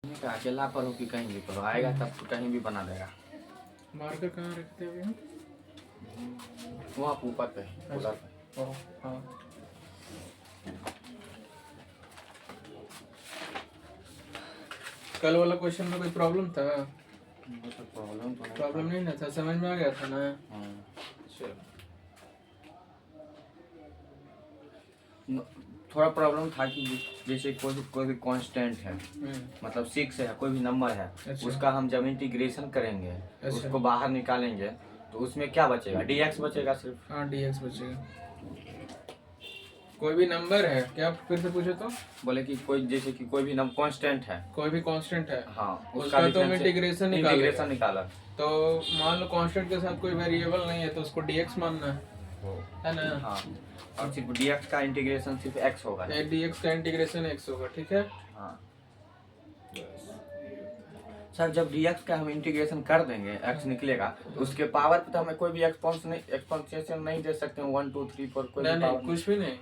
का अकेला पढ़ो कि कहीं भी पढ़ो, आएगा तब तो कहीं भी बना देगा। मार्कर कहाँ रखते हैं हम? वहाँ ऊपर पे कूलर पे। ओह हाँ। कल वाला क्वेश्चन में कोई प्रॉब्लम था? प्रॉब्लम नहीं ना था, समझ में आ गया था ना? चलो थोड़ा प्रॉब्लम था कि जैसे कोई भी कांस्टेंट है, मतलब 6 है, कोई भी नंबर है, अच्छा। उसका हम जब इंटीग्रेशन करेंगे अच्छा। उसको बाहर निकालेंगे तो उसमें क्या बचेगा? dx बचेगा सिर्फ। हाँ dx बचेगा। कोई भी नंबर है क्या, फिर से पूछो तो? बोले कि कोई जैसे कि कोई भी नंबर कांस्टेंट है, कोई भी कांस्टेंट है, हाँ, उसका तो इंटीग्रेशन निकाला तो मान लो कांस्टेंट के साथ कोई वेरिएबल नहीं है तो उसको dx मानना है ना? हाँ, और सिर्फ dx का इंटीग्रेशन सिर्फ x होगा। dx का इंटीग्रेशन x होगा, ठीक है। हाँ सर, जब dx का हम इंटीग्रेशन कर देंगे x निकलेगा तो उसके पावर पे तो हमें कोई भी एक्सपोनेंशियल नहीं दे सकते हैं, 1 2 3 4 कोई भी नहीं पावर कुछ भी नहीं।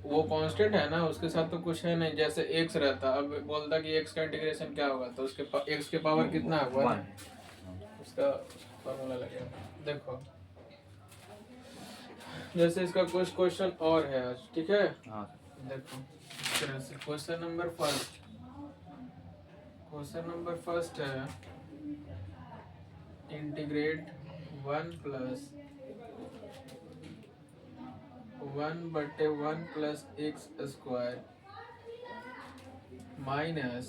वो कांस्टेंट है ना, उसके साथ तो कुछ है नहीं। जैसे x रहता, अब बोलता कि x का इंटीग्रेशन क्या होगा तो उसके x के पावर कितना है? 1। उसका फॉर्मूला लगेगा। देखो जैसे इसका कुछ क्वेश्चन और है आज, ठीक है। हाँ देखो क्वेश्चन नंबर फर्स्ट है integrate 1 plus 1/1 plus x square minus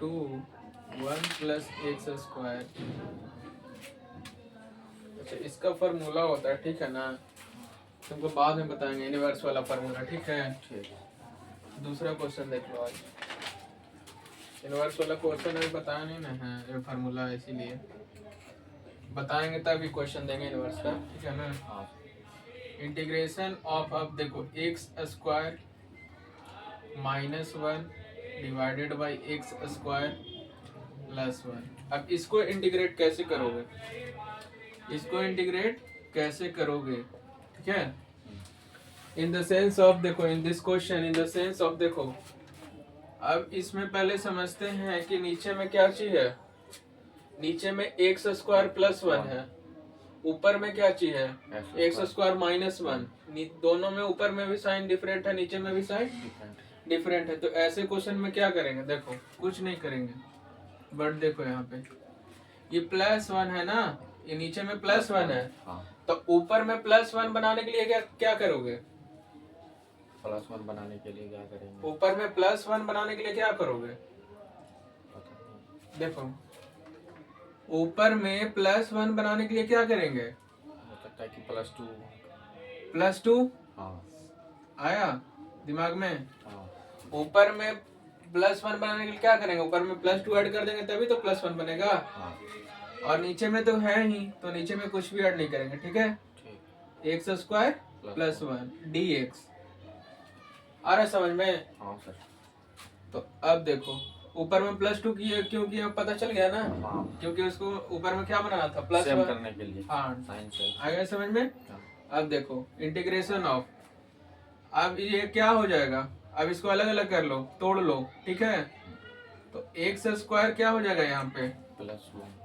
2 1 plus x square. अच्छा, इसका फार्मूला होता है, ठीक है ना? तुमको बाद में बताएंगे यूनिवर्स वाला फार्मूला, ठीक है। ठीक। दूसरा क्वेश्चन देख लो आज। यूनिवर्स वाला क्वेश्चन अभी बताया नहीं ना है, ये फार्मूला है, इसीलिए बताएंगे तभी क्वेश्चन देंगे यूनिवर्स का, ठीक है ना? हाँ इंटीग्रेशन ऑफ, अब देखो x square -1 divided by x square plus 1। अब इसको इंटीग्रेट कैसे करोगे? ठीक है। इन द सेंस ऑफ, देखो in this question, in the sense of, देखो अब इसमें पहले समझते हैं कि नीचे में क्या चीज है। नीचे में एक्स स्क्वायर प्लस 1 है, ऊपर में क्या चीज है? X square -1। दोनों में ऊपर में भी साइन डिफरेंट है, नीचे में भी साइन डिफरेंट है। तो ऐसे क्वेश्चन में क्या करेंगे? देखो कुछ नहीं करेंगे, बट देखो यहाँ पे ये +1 है ना, ये नीचे में +1 है, तो ऊपर में +1 बनाने के लिए क्या करोगे? +1 बनाने के लिए क्या करेंगे? ऊपर में +1 बनाने के लिए क्या करोगे? देखो ऊपर में +1 बनाने के लिए क्या करेंगे? हो सकता है कि +2। +2 हाँ आया दिमाग में? हाँ। ऊपर में +1 बनाने के लिए क्या करेंगे? ऊपर में +2 ऐड कर देंगे तभी तो +1 बनेगा। हाँ। और नीचे में तो है ही, तो नीचे में कुछ भी ऐड नहीं करेंगे, ठीक है। एक्स स्क्वायर प्लस 1 dx आ रहा है समझ में? हाँ सर। तो अब देखो ऊपर में +2 क्यों किया पता चल गया ना? हाँ। क्योंकि उसको ऊपर में क्या बनाना था? सेम +1 करने के लिए। हाँ साइन से आ गया समझ में? हाँ। अब देखो इंटीग्रेशन ऑफ, अब ये क्या हो जाएगा? अब इसको अलग अलग कर लो, तोड़ लो, ठीक है। तो एक्स स्क्वायर क्या हो जाएगा यहाँ पे? +1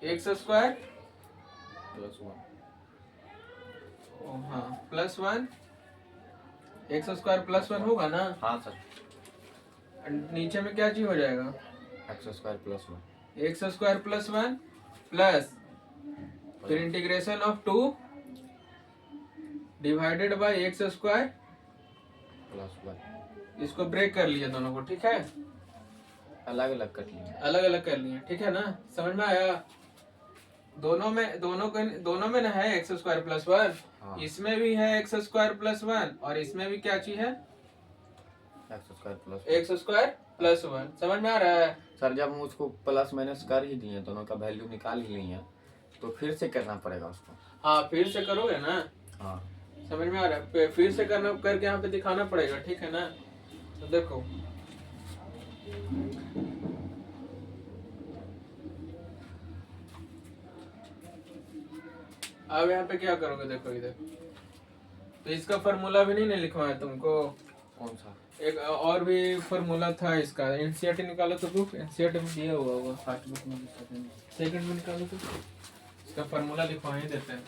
एक्स स्क्वायर +1। हाँ +1 एक्स स्क्वायर +1 होगा ना? हाँ सर। नीचे में क्या चीज हो जाएगा? x² +1। एक्स स्क्वायर +1 प्लस फिर integration of 2 divided by x square +1। इसको ब्रेक कर लिया दोनों को, ठीक है। अलग अलग कर लिए। अलग अलग कर लिए, ठीक है ना? समझ में आया? दोनों में ना है एक्स स्क्वायर +1। हाँ। इसमें भी है एक्स स्क्वायर +1 और इसमें भी क्या चीज है? X square +1। समझ में आ रहा है? सर जब हम उसको प्लस माइनस कर ही दिए, दोनों का वैल्यू निकाल ही लिए, तो फिर से करना पड़ेगा उसको। हाँ फिर से करोगे ना? हाँ समझ में आ रहा है? फिर से करके यहाँ पे दिखाना पड़ेगा, ठीक है ना? तो देखो अब यहाँ पे क्या करोगे? देखो इधर तो इसका फार्मूला भी नहीं लिखवाया तुमको, कौन सा? एक और भी फॉर्मूला था इसका, एनसीईआरटी निकालो तो बुक, एनसीईआरटी में दिया हुआ होगा, फर्स्ट बुक में सेकंड में निकालो तो इसका फॉर्मूला लिखवा ही देते हैं।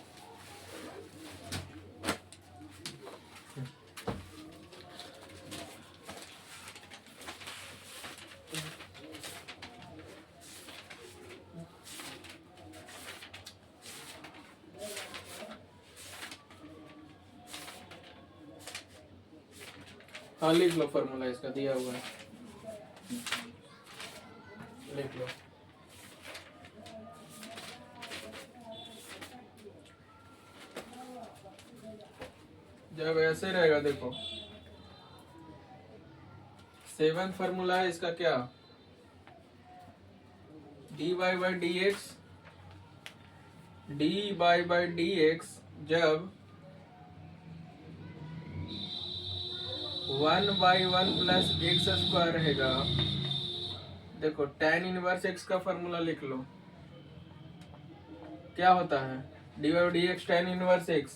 हाँ लिख लो, फॉर्मूला इसका दिया हुआ है, लिख लो। जब ऐसे रहेगा देखो, 7th फॉर्मूला है इसका क्या, dy by d x, D by d x जब 1/1 प्लस एक्स स्क्वायर रहेगा, देखो tan इनवर्स x का फॉर्मूला लिख लो, क्या होता है dy by d x tan inverse x,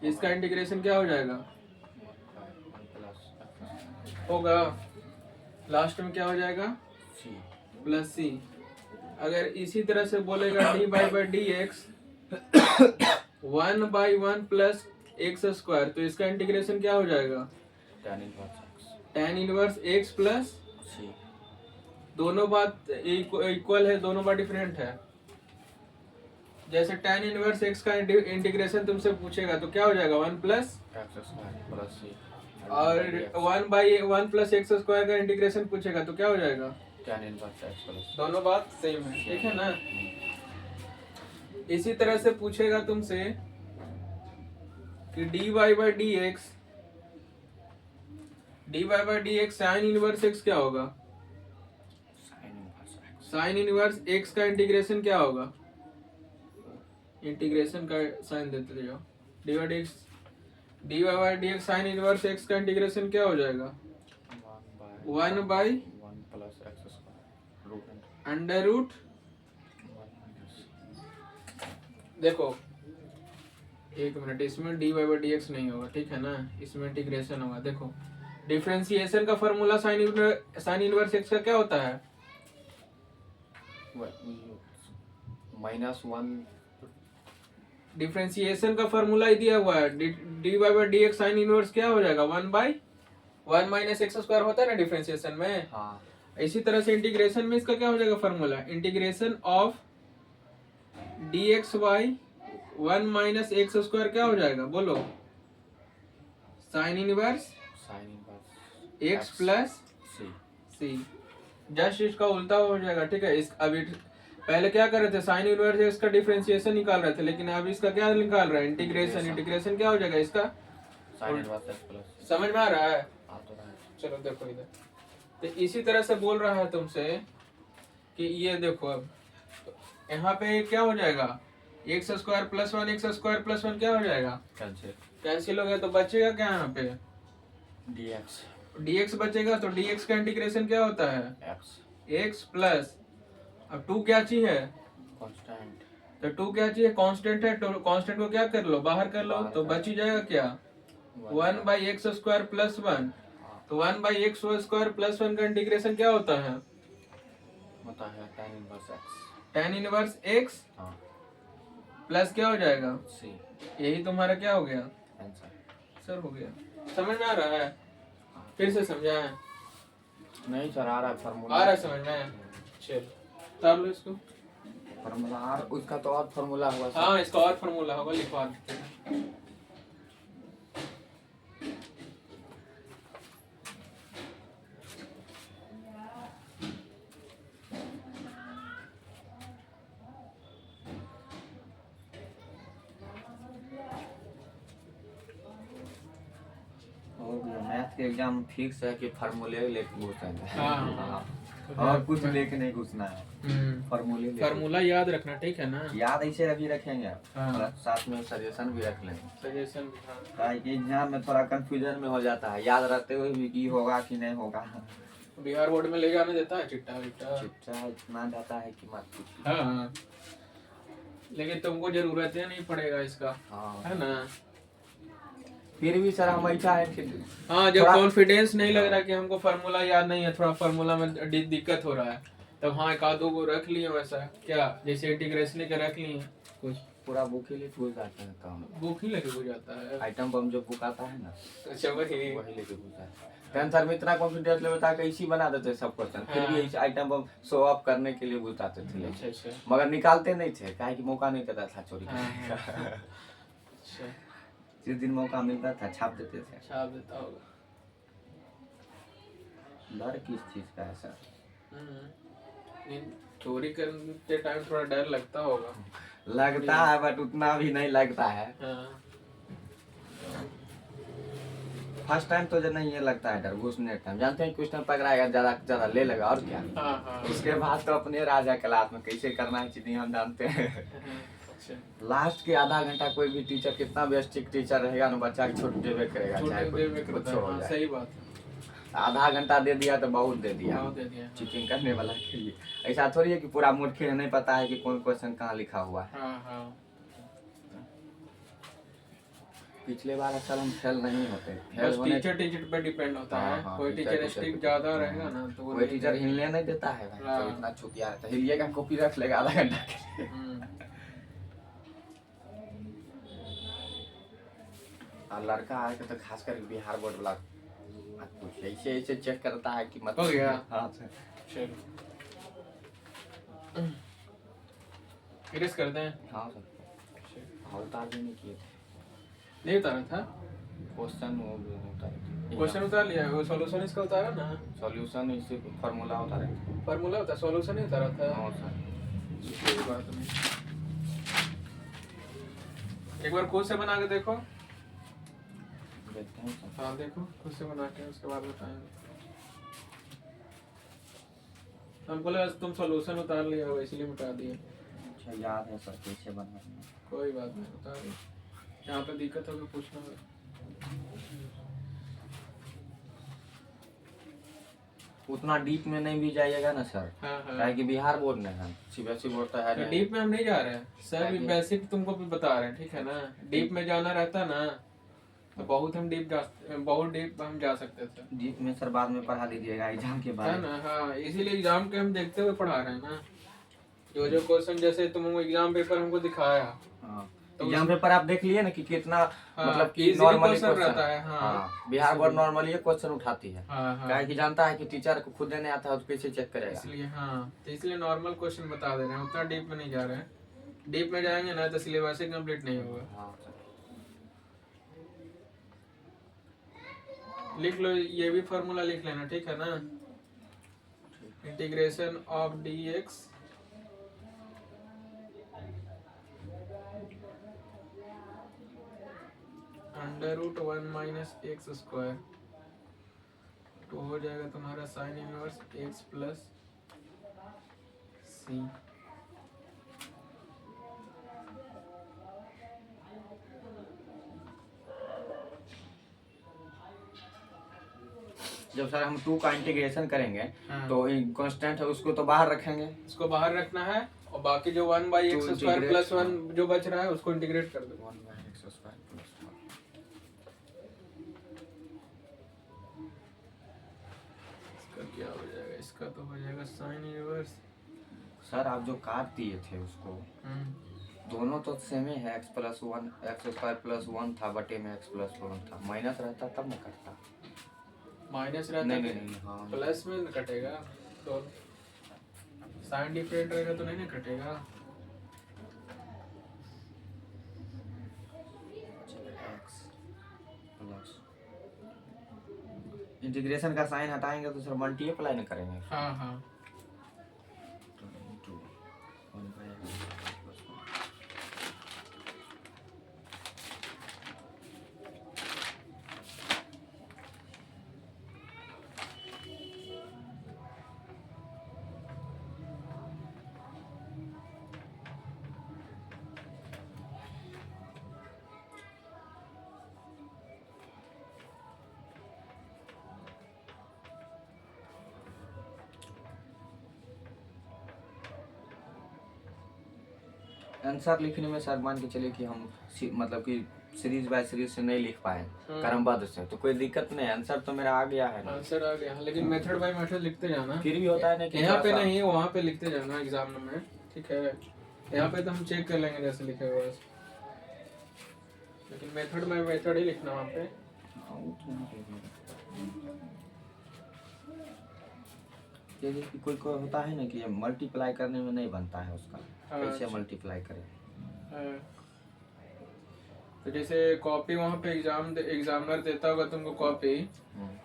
इसका इंटीग्रेशन क्या हो जाएगा, होगा लास्ट में क्या हो जाएगा, प्लस सी। अगर इसी तरह से बोलेगा D by d x 1/1 plus x square, तो इसका इंटीग्रेशन क्या हो जाएगा, tan इनवर्स x प्लस सी। दोनों बात इक्वल है, दोनों बात डिफरेंट है। जैसे tan इनवर्स x का इंटीग्रेशन तुमसे पूछेगा तो क्या हो जाएगा 1 प्लस सी, और 1/1 प्लस एक्स स्क्वायर का इंटीग्रेशन पूछेगा तो क्या हो जाएगा tan इनवर्स x प्लस। दोनों बात सेम है, ठीक है ना। इसी तरह से पूछेगा तुमसे कि dy by d x, dy by d x sine inverse x क्या होगा, साइन इनवर्स x का इंटीग्रेशन क्या होगा, इंटीग्रेशन का साइन देते जाओ, dy by d x sine inverse x का इंटीग्रेशन क्या हो जाएगा 1/1 plus x square under root. देखो एक मिनट, इसमें dy बाई डी एक्स नहीं होगा, ठीक है ना, इसमें इंटीग्रेशन होगा। देखो डिफरेंशिएशन का फॉर्मूला साइन इनवर्स x का क्या होता है, -1। डिफरेंशिएशन का फॉर्मूला ही दिया हुआ है, D by d x sine inverse क्या हो जाएगा 1/1 माइनस एक्स स्क्वायर होता है ना डिफरेंशिएशन में। हाँ। इसी तरह से इंटीग्रेशन में इसका क्या हो जाएगा formula, integration of D X by 1 minus x square क्या हो जाएगा, बोलो साइन इनवर्स एक्स प्लस सी। जस्ट इसका उल्टा हो जाएगा, ठीक है। इस अभी पहले क्या कर रहे थे, साइन इनवर्स एक्स का डिफरेंशिएशन निकाल रहे थे, लेकिन अब इसका क्या निकाल रहे हैं, इंटीग्रेशन। इंटीग्रेशन क्या हो जाएगा इसका, साइन इनवर्स एक्स प्लस। समझ में आ रहा है, आ तो रहा है। चलो देखो इधर, तो इसी तरह से बोल रहा है तुमसे कि ये देखो अब यहाँ पे क्या हो जाएगा, x square plus 1 x square plus 1 क्या हो जाएगा, कैंसिल हो गया, तो बचेगा क्या यहाँ पे dx बचेगा। तो dx का इंटीग्रेशन क्या होता है x प्लस, अब 2 क्या चीज है, कांस्टेंट। तो 2 क्या चीज है, कांस्टेंट है, तो कांस्टेंट को क्या कर लो, बाहर कर लो, तो बच ही जाएगा क्या 1/x स्क्वायर प्लस 1। तो 1/x स्क्वायर प्लस 1 का इंटीग्रेशन क्या होता है tan इनवर्स x प्लस क्या हो जाएगा c। यही तुम्हारा क्या हो गया आंसर हो गया। समझ में आ रहा है, फिर से समझाएं, नहीं सर आ रहा है फार्मूला, आ रहा है समझ में, चलो उतार लो इसको, फार्मूला आ रहा, उसका तो और फार्मूला होगा सर। हाँ इसका और फार्मूला होगा, लिखवा देते हैं। मैथ के एग्जाम फिक्स है कि फार्मूले लेके घुसेंगे। हाँ। और कुछ लेके नहीं घुसना है, फार्मूले फार्मूला याद रखना, ठीक है ना, याद ऐसे अभी रखेंगे, हाँ। साथ में सजेशन भी रख लेंगे, सजेशन। एग्जाम में थोड़ा कंफ्यूजन में हो जाता है, याद रहते हुए भी कि होगा कि नहीं होगा। बिहार बोर्ड में ले जाने देता है चिट्ठा विट्ठा, चिट्ठा इतना जाता है कि मत पूछिए। हाँ लेकिन तुमको जरूरत है नहीं पड़ेगा इसका, हाँ। है ना। फिर भी सर हम ऐसा है कि हाँ, जब थोड़ा- कॉन्फिडेंस नहीं लग रहा कि हमको फार्मूला याद नहीं है, थोड़ा फार्मूला में दिक्कत हो रहा है, तब हाँ एक आध दो को रख लिए वैसा, क्या जैसे इंटीग्रेशन के रख लिए कुछ, पूरा बुक ही लेके घुस जाते हैं काम। बुक ही लेके हो जाता है। आइटम बम जो बुक आता है ना, अच्छा वही। वही लेके घुस जाते हैं। टेंथ सर में इतना कॉन्फिडेंस लेवल था कि इसी बना देते सब क्वेश्चन, फिर भी हाँ। इस आइटम बम शो ऑफ करने के लिए घुस जाते थे, अच्छा अच्छा। मगर निकालते नहीं थे, काहे कि मौका नहीं देता था चोरी हाँ, करने का। हाँ। अच्छा, जिस दिन मौका मिलता था छाप देते थे। छाप देता होगा। डर किस चीज का है सर? नहीं, चोरी करते टाइम थोड़ा डर लगता होगा। लगता है बट उतना भी नहीं लगता है। हाँ। फर्स्ट टाइम तो जो नहीं ये लगता है डर, घुसने टाइम जानते हैं कुछ टाइम पकड़ाएगा, ज्यादा ज्यादा ले लेगा और क्या। हाँ हाँ। उसके बाद तो अपने राजा क्लास में कैसे करना है चीजें हम जानते हैं। अच्छा, लास्ट के आधा घंटा कोई भी टीचर कितना भी स्ट्रिक्ट टीचर रहेगा ना, बच्चा की छूट देवे करेगा, छोटे चाहे देर में कुछ करता हो है। हाँ, जाए। सही बात है। आधा घंटा दे दिया तो बहुत दे दिया बहुत दे दिया। चीटिंग करने वाला के लिए। ऐसा थोड़ी है कि पूरा मूड खेल नहीं पता है कि कौन क्वेश्चन कहाँ लिखा हुआ है। हाँ हाँ। पिछले बार असल हम फेल नहीं होते, फेल बस होने टीचर पे डिपेंड होता हाँ, है। हाँ, कोई टीचर टीचर पे स्ट्रिक्ट डिपेंड ज्यादा होता है। रहेगा ना तो वो कोई नहीं टीचर देगा। हिलने नहीं देता है भाई, हाँ। तो इतना छुटिया रहता है, हिलिएगा कॉपी रख लेगा आधा घंटा के लिए। और लड़का आके तो खास कर बिहार बोर्ड वाला कुछ ऐसे ऐसे चेक करता है कि मतलब हो गया? हाँ सर। चलो इरेज करते हैं। हाँ सर, हाँ उतार भी नहीं किए थे नहीं उतारा था क्वेश्चन, वो भी नहीं उतारे थे। क्वेश्चन, उतार लिया। वो सॉल्यूशन इसका उतारा ना, सॉल्यूशन इसी फार्मूला उतारे थे। फार्मूला होता है, सॉल्यूशन नहीं उतारा था। हाँ सर। कोई बात नहीं, एक बार खुद से बना के देखो। देखते हैं सर। हाँ देखो खुद से बना के, उसके बाद बताएंगे। हमको लगा तुम सॉल्यूशन उतार लिया हो इसलिए बता दिए। अच्छा याद है सर कैसे बना है। कोई बात नहीं, उतार लो। यहाँ पे दिक्कत होगी पूछना होगा। उतना डीप में नहीं भी जाइएगा ना सर, हाँ हाँ। काहे कि बिहार बोर्ड में है, सीबीएसई बोर्ड तो है तो नहीं। डीप में हम नहीं जा रहे हैं सर, क्या बेसिक तुमको भी बता रहे हैं, ठीक है ना। डीप में जाना रहता ना तो बहुत डीप हम जा सकते थे, डीप में सर बाद में पढ़ा दीजिएगा एग्जाम के है बाद। ना। हाँ, इसीलिए एग्जाम के हम देखते हुए पढ़ा रहे हैं ना। जो जो क्वेश्चन जैसे तुम एग्जाम पेपर हमको दिखाया, हाँ, तो एग्जाम पेपर आप देख लिए ना कि कितना हाँ, मतलब कि easy नॉर्मली question क्वेश्चन रहता है। हाँ। बिहार बोर्ड नॉर्मली ये क्वेश्चन उठाती है, हाँ हाँ। काहे कि जानता है कि टीचर को खुद नहीं आता है तो कैसे चेक करेगा। इसलिए हाँ, तो इसलिए नॉर्मल क्वेश्चन बता दे रहे हैं, उतना डीप में नहीं जा रहे हैं। डीप में जाएंगे ना तो सिलेबस ही कंप्लीट नहीं होगा। हाँ सर। लिख लो, ये भी फार्मूला लिख लेना, ठीक है ना। Integration of D x √1 - x square, तो हो जाएगा तुम्हारा साइन इनवर्स x प्लस सी। जब सर हम 2 का इंटीग्रेशन करेंगे हाँ। तो कांस्टेंट है उसको तो बाहर रखेंगे। इसको बाहर रखना है और बाकी जो 1/x स्क्वायर प्लस 1 जो बच रहा है उसको इंटीग्रेट कर दो। 1/x square plus 1। इसका क्या हो जाएगा? इसका तो हो जाएगा साइन इनवर्स। सर आप जो काट दिए थे उसको, दोनों तो सेम ही है, x plus 1 x square plus 1 था बटे में x प्लस 1 था, माइनस रहता तब न कटता। माइनस रहता नहीं है, नहीं नहीं हाँ प्लस में न कटेगा, तो साइन डिफरेंट रहेगा तो नहीं ना कटेगा। x प्लस इंटीग्रेशन का साइन हटाएंगे तो सर मल्टीप्लाई नहीं करेंगे। हाँ हाँ। तो into 1/x प्लस 1। आंसर लिखने में सर मान के चलिए कि हम मतलब कि सीरीज बाय सीरीज से नहीं लिख पाए क्रमबद्ध से, तो कोई दिक्कत नहीं, आंसर तो मेरा आ गया है ना। आंसर आ गया, लेकिन मेथड बाय मेथड लिखते जाना। फिर भी होता है ना कि यहाँ पे थोड़ा सा- नहीं, वहाँ पे लिखते जाना एग्जाम में, ठीक है। यहाँ पे तो हम चेक कर लेंगे जैसे लिखेगा बस, लेकिन मेथड में मेथड ही लिखना वहाँ पे। जैसे कि कोई कोई होता है ना कि ये मल्टीप्लाई करने में नहीं बनता है उसका, हाँ, कैसे अच्छा। मल्टीप्लाई करें। हाँ। तो जैसे कॉपी वहाँ पे एग्जामिनर देता होगा तुमको कॉपी,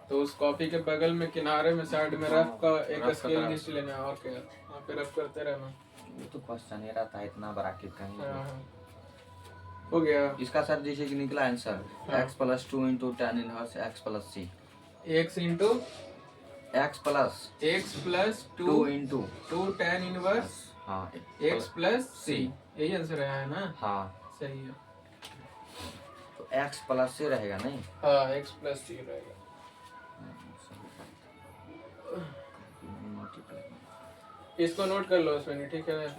तो उस कॉपी के बगल में किनारे में साइड में रफ का एक रफ का स्केल तरफ। घिस लेना, और क्या वहाँ पे रफ करते रहना। वो तो क्वेश्चन ही रहता है इतना बड़ा कि कहीं हाँ, हाँ। हो गया। इसका सर जैसे कि निकला आंसर हाँ। x + 2 × tan inverse x + c, x into x + x plus 2 two × two tan inverse हाँ x प्लस c, यही आंसर आया है ना। हाँ, सही है। तो x + c रहेगा नहीं। हाँ, x प्लस c रहेगा। इसको नोट कर लो उसमें, ठीक है ना।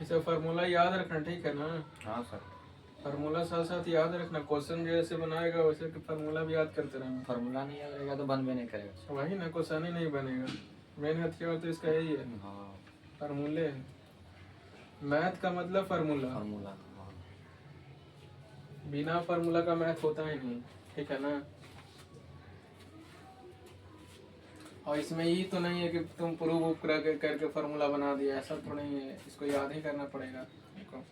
इसे फार्मूला याद रखना, ठीक है ना। हाँ सर, फार्मूला साथ साथ याद रखना, क्वेश्चन जैसे बनाएगा वैसे फार्मूला भी याद करते रहना। फार्मूला नहीं याद रहेगा तो बनबे नहीं करेगा। वही ना, क्वेश्चन ही नहीं बनेगा। मेन हथियार तो इसका यही है, हाँ, फार्मूले। मैथ का मतलब फार्मूला, फार्मूला। हाँ। बिना फार्मूला का मैथ होता ही नहीं, ठीक है ना। और इसमें ये तो नहीं है कि तुम प्रूव करके फार्मूला बना दिया, ऐसा तो नहीं है, इसको याद ही करना पड़ेगा। देखो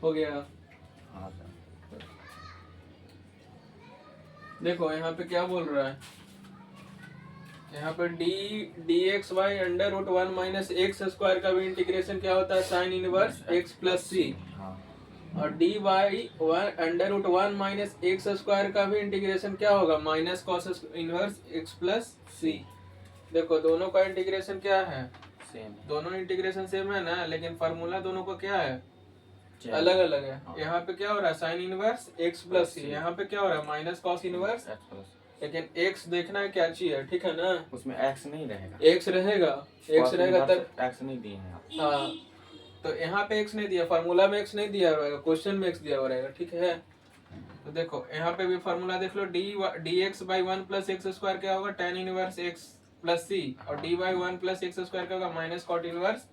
हो गया। हाँ सर, देखो यहाँ पे क्या बोल रहा है, यहाँ पे D X by √1 minus x square का भी इंटीग्रेशन क्या होता है, साइन इनवर्स x प्लस सी। हाँ, और D by √1 minus x square का भी इंटीग्रेशन क्या होगा, minus cos inverse x plus C. देखो दोनों का इंटीग्रेशन क्या है, सेम दोनों इंटीग्रेशन सेम है ना, लेकिन फार्मूला दोनों का क्या है, है। अलग अलग है। हाँ। यहाँ पे क्या हो रहा है, साइन इनवर्स x प्लस सी, यहाँ पे क्या हो रहा है, minus cos inverse. x plus, लेकिन x देखना है क्या चीज है, ठीक है ना। उसमें x नहीं रहेगा, x रहेगा, x रहेगा तब। x नहीं दिए हैं आप। हाँ, तो यहाँ पे x नहीं दिया, फार्मूला में x नहीं दिया रहेगा, क्वेश्चन में x दिया हुआ रहेगा, ठीक है। तो देखो यहाँ पे भी फार्मूला देख लो, D X by 1 plus x square क्या होगा, tan inverse x plus C, और D by 1 plus x square क्या होगा, minus cot inverse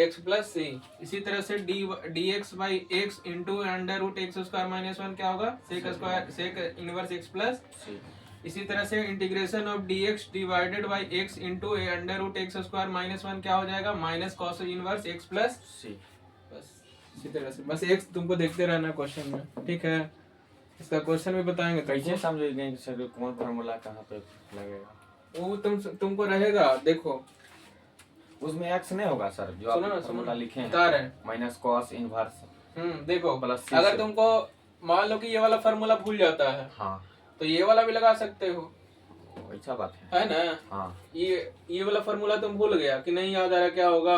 x plus C. इसी तरह से D X by X into √x² minus 1 क्या होगा, sec inverse x plus. C. इसी तरह से integration of dx divided by x into √x² minus 1 क्या हो जाएगा, minus cos inverse x plus सी। बस इसी तरह से, बस x तुमको देखते रहना क्वेश्चन में, ठीक है। इसका क्वेश्चन भी बताएंगे कैसे समझेंगे कि सर कौन फार्मूला कहाँ पे लगेगा, वो तुमको रहेगा। देखो उसमें x नहीं होगा सर, जो सुनो आप ना, फार्मूला लिखे हैं, बता रहे हैं। माइनस कॉस इनवर्स देखो प्लस सी अगर से। तुमको मान लो कि ये वाला फार्मूला भूल जाता है, हाँ, तो ये वाला भी लगा सकते हो, अच्छा बात है। है ना। हाँ, ये वाला फार्मूला तुम भूल गया कि नहीं याद आ रहा क्या होगा,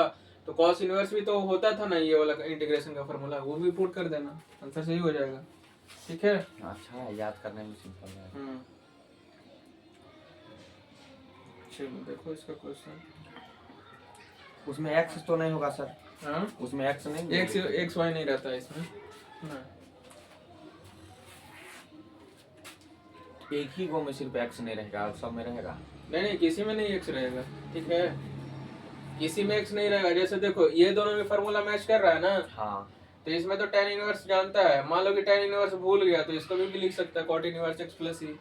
तो कॉस इनवर्स भी तो होता था ना, ये वाला इंटीग्रेशन का फार्मूला, वो भी पुट कर देना, आंसर सही हो जाएगा, ठीक है। अच्छा है, याद करने में सिंपल है। चलो देखो इसका क्वेश्चन। उसमें x तो नहीं होगा सर, हाँ, उसमें x नहीं, एक्स वाई नहीं रहता है इसमें ना। एक ही गो में सिर्फ x नहीं रहेगा और सब में रहेगा। नहीं, किसी में नहीं एक्स रहेगा, ठीक है, किसी में एक्स नहीं रहेगा। जैसे देखो ये दोनों में फार्मूला मैच कर रहा है ना, हाँ, तो इसमें तो tan इनवर्स जानता है, मान लो कि tan इनवर्स भूल गया तो इसको भी लिख सकता है, cot इनवर्स x प्लस सी,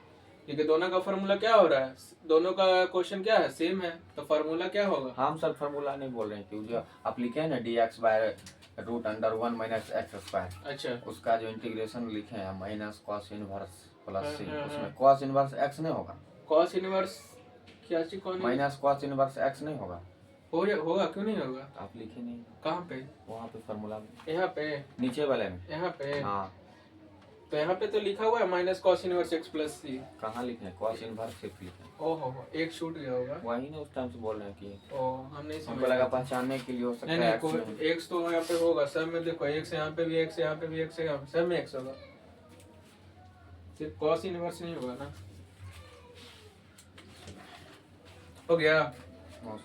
क्योंकि दोनों का फार्मूला क्या हो रहा है, दोनों का क्वेश्चन क्या है, सेम है, तो फार्मूला क्या होगा? हम सर फार्मूला नहीं बोल रहे हैं कि जो आप लिखे हैं ना dx by root under 1 minus x square, अच्छा उसका जो इंटीग्रेशन लिखे हैं माइनस कॉस इनवर्स प्लस सी, हाँ। उसमें कॉस इनवर्स एक्स नहीं होगा? कॉस इनवर्स क्या चीज, कौन माइनस कॉस इनवर्स एक्स नहीं होगा? होगा, क्यों नहीं होगा? आप लिखे नहीं? कहाँ पे? वहाँ पे फार्मूला में, यहाँ पे, नीचे वाले में। यहाँ पे, हाँ, तो यहाँ पे तो लिखा हुआ है minus cos inverse X plus C. कहाँ लिखे हैं? कॉस इनवर्स सिर्फ लिखे हैं। ओहो, एक छूट गया होगा। वही ना उस टाइम से बोल रहे हैं कि ओ, हम नहीं हमको समझ लगा पहचानने के लिए हो सकता नहीं है नहीं, एक्स कोई में। एक्स तो यहाँ पे होगा सब में, देखो एक्स यहाँ पे भी, एक्स यहाँ पे भी, एक्स यहाँ पे, सब में एक्स होगा, सिर्फ कॉस इनवर्स नहीं होगा ना। हो गया? हाँ,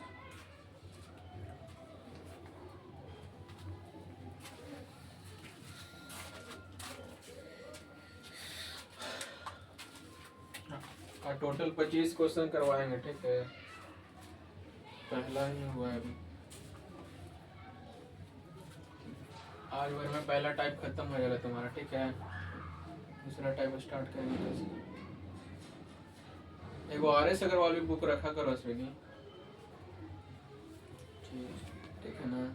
और टोटल 25 क्वेश्चन करवाएंगे, ठीक है, पहला ही हुआ है अभी, आज भर में पहला टाइप खत्म हो जाएगा तुम्हारा, ठीक है, दूसरा टाइप स्टार्ट करेंगे। एगो RS अग्रवाल भी बुक रखा करो अश्विनी, ठीक है ना,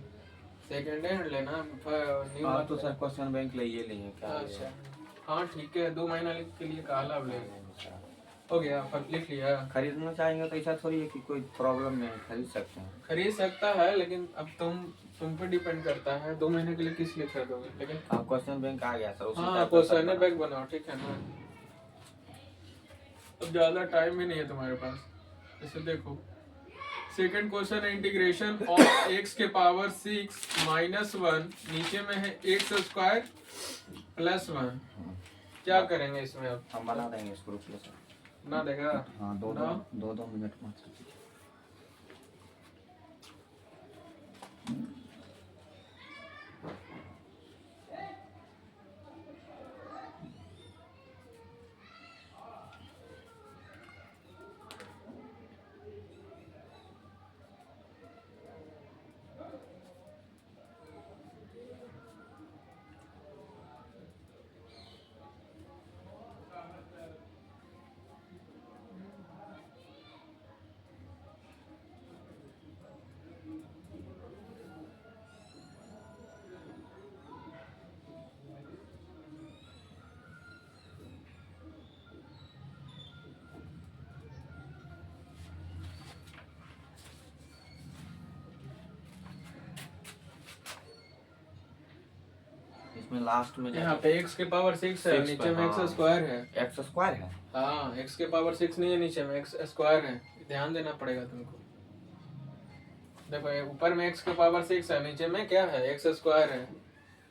सेकेंड हैंड लेना, न्यू हाँ तो सर क्वेश्चन बैंक ले ये लिए क्या? अच्छा हाँ ठीक है, 2 महीना के लिए काला अब ले, हो गया, अब लिख लिया। खरीदना चाहेंगे तो ऐसा थोड़ी है कि कोई प्रॉब्लम नहीं, खरीद सकते हैं। खरीद सकता है, लेकिन अब तुम पे डिपेंड करता है, 2 महीने के लिए किस लिए खरीदोगे, लेकिन आप क्वेश्चन बैंक आ गया सर, उसी हाँ टाइप का क्वेश्चन सब बैंक बनाओ, ठीक है ना, अब ज्यादा टाइम भी नहीं है तुम्हारे पास। जैसे देखो सेकंड क्वेश्चन है, इंटीग्रेशन ऑफ x के पावर 6 माइनस 1, नीचे में है एक्स स्क्वायर प्लस 1, क्या करेंगे इसमें अब? हम बना देंगे इसको, रुक लो सर। ना देगा? हाँ, दो ना? दो मिनट मात्र। इसमें लास्ट में यहाँ पे x के पावर 6 है, नीचे में x स्क्वायर है। एक्स स्क्वायर है। हाँ, x के पावर 6 नहीं है, नीचे में x स्क्वायर है, ध्यान देना पड़ेगा तुमको। देखो ये ऊपर में x के पावर 6 है, नीचे में क्या है, x स्क्वायर है,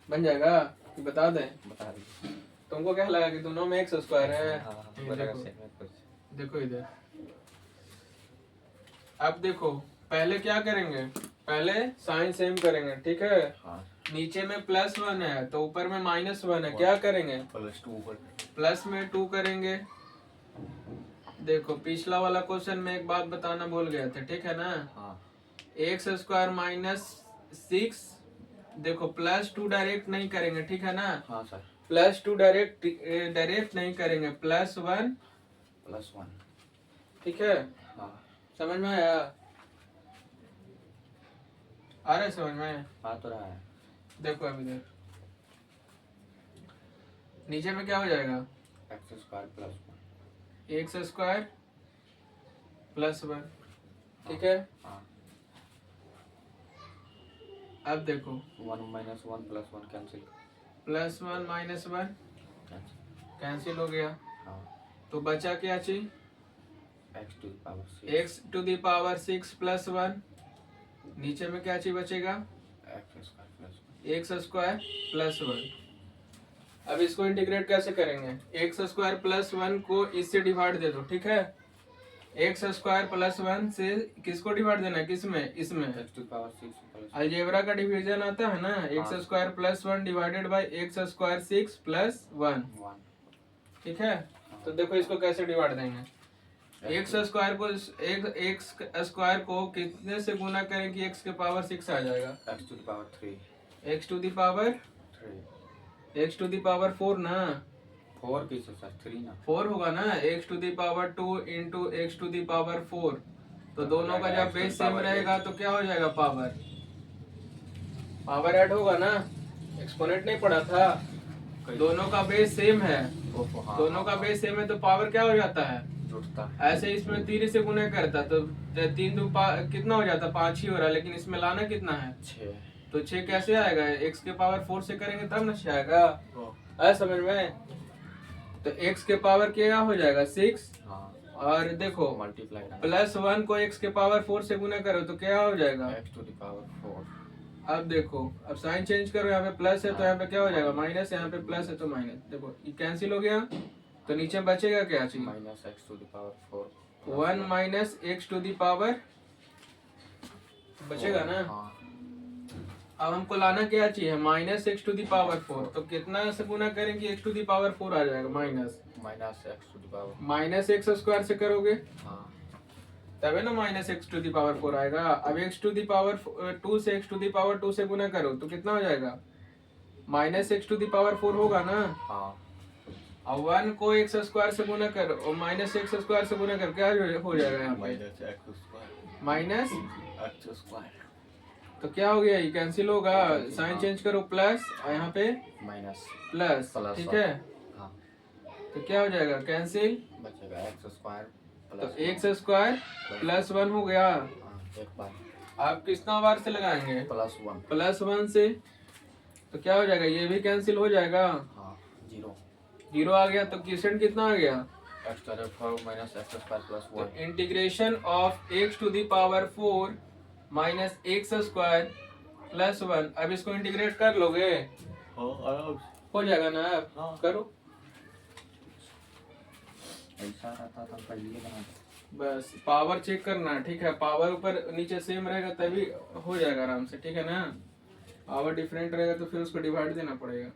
बन जाएगा कि बता दें? बता दीजिए। तुमको क्या लगा कि दोनों में x स्क्वायर है? हाँ, ये बता देखो, कुछ। देखो इधर, अब देखो पहले क्या करेंगे, पहले साइन सेम करेंगे, ठीक है, हाँ, नीचे में +1 है तो ऊपर में -1 है, क्या करेंगे, +2 प्लस में 2 करेंगे। देखो पिछला वाला क्वेश्चन में एक बात बताना भूल गया था, ठीक है ना, हाँ, एक्स स्क्वायर -6, देखो +2 डायरेक्ट नहीं करेंगे, ठीक है ना, हाँ सर, +2 डायरेक्ट नहीं करेंगे, +1, ठीक है, हाँ, समझ में आया? आ रहा है समझ में? आ तो रहा है। देखो अब इधर नीचे में क्या हो जाएगा, एक्स स्क्वायर प्लस 1, ठीक है, हाँ, अब देखो 1 - 1 + 1 कैंसिल, +1 -1 कैंसिल हो गया, हाँ, तो बचा क्या चीज, x⁻6 प्लस 1, नीचे में क्या चीज बचेगा, x स्क्वायर प्लस 1। अब इसको इंटीग्रेट कैसे करेंगे, x स्क्वायर प्लस 1 को इससे डिवाइड दे दो, ठीक है, x स्क्वायर प्लस 1 से किसको डिवाइड देना है, किसमें, इसमें, अलजेब्रा का डिवीजन आता है ना, x square plus 1 divided bye x square 6 plus 1, ठीक है, तो देखो इसको कैसे डिवाइड देंगे, एक्स स्क्वायर को एक्स स्क्वायर को कितने से गुना करें कि x के पावर 6 आ जाएगा, x to the power 3, x to the power 4 ना, 4 किसे सर 3 ना 4 होगा ना, x to the power 2 into x to the power 4। तो दोनों का जब बेस सेम रहेगा तो क्या हो जाएगा, पावर ऐड होगा ना, एक्सपोनेंट नहीं पढ़ा था, दोनों का बेस सेम है, दोनों का बेस सेम है तो पावर क्या हो जाता है, जुड़ता। ऐसे इसमें 3 से गुना करता तो 3 दो कितना हो जाता, 5 ही हो रहा है, लेकिन इसमें लाना कितना है 6। तो 6 कैसे आएगा, x के पावर 4 से करेंगे तब ना 6 आएगा, आया समझ में। तो x के पावर क्या हो जाएगा 6, और देखो मल्टीप्लाई +1 को x के पावर 4 से गुना करो तो क्या हो जाएगा, x टू द पावर 4। अब देखो, अब साइन चेंज करो, यहाँ पे प्लस है तो यहाँ पे क्या हो जाएगा माइनस, यहाँ पे प्लस है तो माइनस, देखो ये कैंसिल हो गया तो नीचे बचेगा क्या चीज, -x to the power 4। 1 minus x to the power बचेगा ना। अब हमको लाना क्या चाहिए, -x टू दी पावर 4, तो कितना से गुना करेंगे x टू दी पावर 4 आ जाएगा, -x to the power -x² से करोगे हाँ तबे ना -x टू दी पावर 4 आएगा। अब x टू दी पावर 2 से x टू दी पावर 2 से गुना करो तो कितना हो जाएगा, -x टू दी पावर 4 होगा ना। हाँ अब 1 को x² से गुना करो और -x² से गुना कर क्या हो जाएगा यहाँ पे, माइनस, तो क्या हो गया, ये कैंसिल होगा, साइन चेंज करो प्लस और यहाँ पे माइनस प्लस, ठीक है, हाँ तो क्या हो जाएगा कैंसिल, बचेगा x² तो x² +1 हो गया। एक बार आप कितना बार से लगाएंगे, +1 +1 से, तो क्या हो जाएगा, ये भी कैंसिल हो जाएगा, हाँ 0 0 आ गया, तो क्वेश्चन कितना आ गया, x² -x² +1। तो integration of x to the power 4 minus x² +1, अब इसको इंटीग्रेट कर लोगे, हो जाएगा ना, अब हाँ। करो, ऐसा रहता था पहले बना बस पावर चेक करना है, ठीक है, पावर ऊपर नीचे सेम रहेगा तभी हो जाएगा आराम से, ठीक है ना, पावर डिफरेंट रहेगा तो फिर उसको डिवाइड देना पड़ेगा।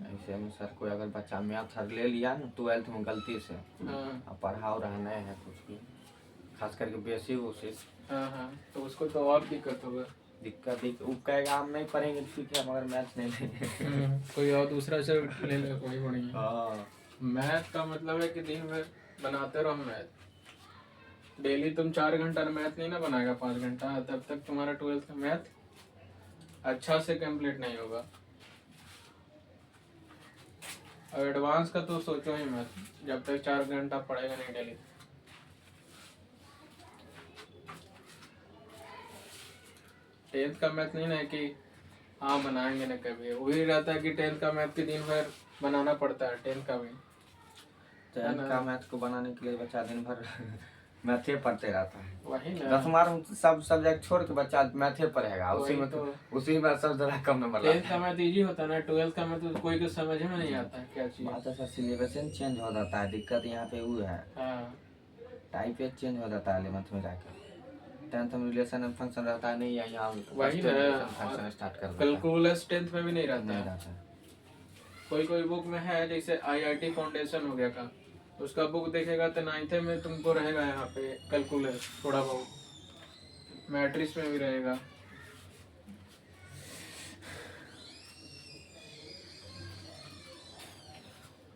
ऐसे में सर कोई अगर बच्चा मैथ हर ले लिया ना 12th में गलती से, हाँ अब पढ़ाओ रहना है कुछ भी, खास करके बेसिक उसे हाँ, तो उसको तो और दिक्कत होगा, दिक्कत वो कहेगा हम नहीं पढ़ेंगे ठीक है मगर मैथ नहीं लेंगे। कोई और दूसरा से ले ले, कोई बढ़िया। हाँ मैथ का मतलब है कि दिन भर बनाते रहो मैथ, डेली तुम 4 घंटा मैथ नहीं ना बनाएगा 5 घंटा, तब तक तुम्हारा 12th का मैथ अच्छा से कंप्लीट नहीं होगा। और एडवांस का तो सोचो ही मत, जब तक 4 घंटा पढ़ेगा नहीं डेली। टेंथ का मैथ नहीं ना है कि हाँ बनाएंगे ना कभी, वही रहता है कि 10th का मैथ के दिन भर बनाना पड़ता है, 10th का भी। 10th का मैथ को बनाने के लिए बच्चा दिन भर मैथे पढ़ते रहता है, वही ना, 10वां सब सब्जेक्ट छोड़ के बच्चा मैथे पढ़ेगा, उसी में तो उसी में सब जरा कम नंबर 10th का मैथ इजी होता है ना, 12th का मैथ कोई को समझ में नहीं आता है क्या चीज। बात है सर, सिलेबस चेंज हो जाता है, दिक्कत यहाँ पे वो है, हाँ टाइप चेंज हो जाता है 11th में जाकर। 10th में रिलेशन एंड फंक्शन रहता है नहीं, यहाँ वही ना, फंक्शन स्टार्ट कर देता है, कैलकुलस 10th में भी नहीं रहता नहीं है। रहता है। कोई कोई बुक में है, जैसे IIT फाउंडेशन हो गया का, उसका बुक देखेगा तो 9th में तुमको रहेगा यहाँ पे कैलकुलस थोड़ा बहुत, मैट्रिक्स में भी रहेगा।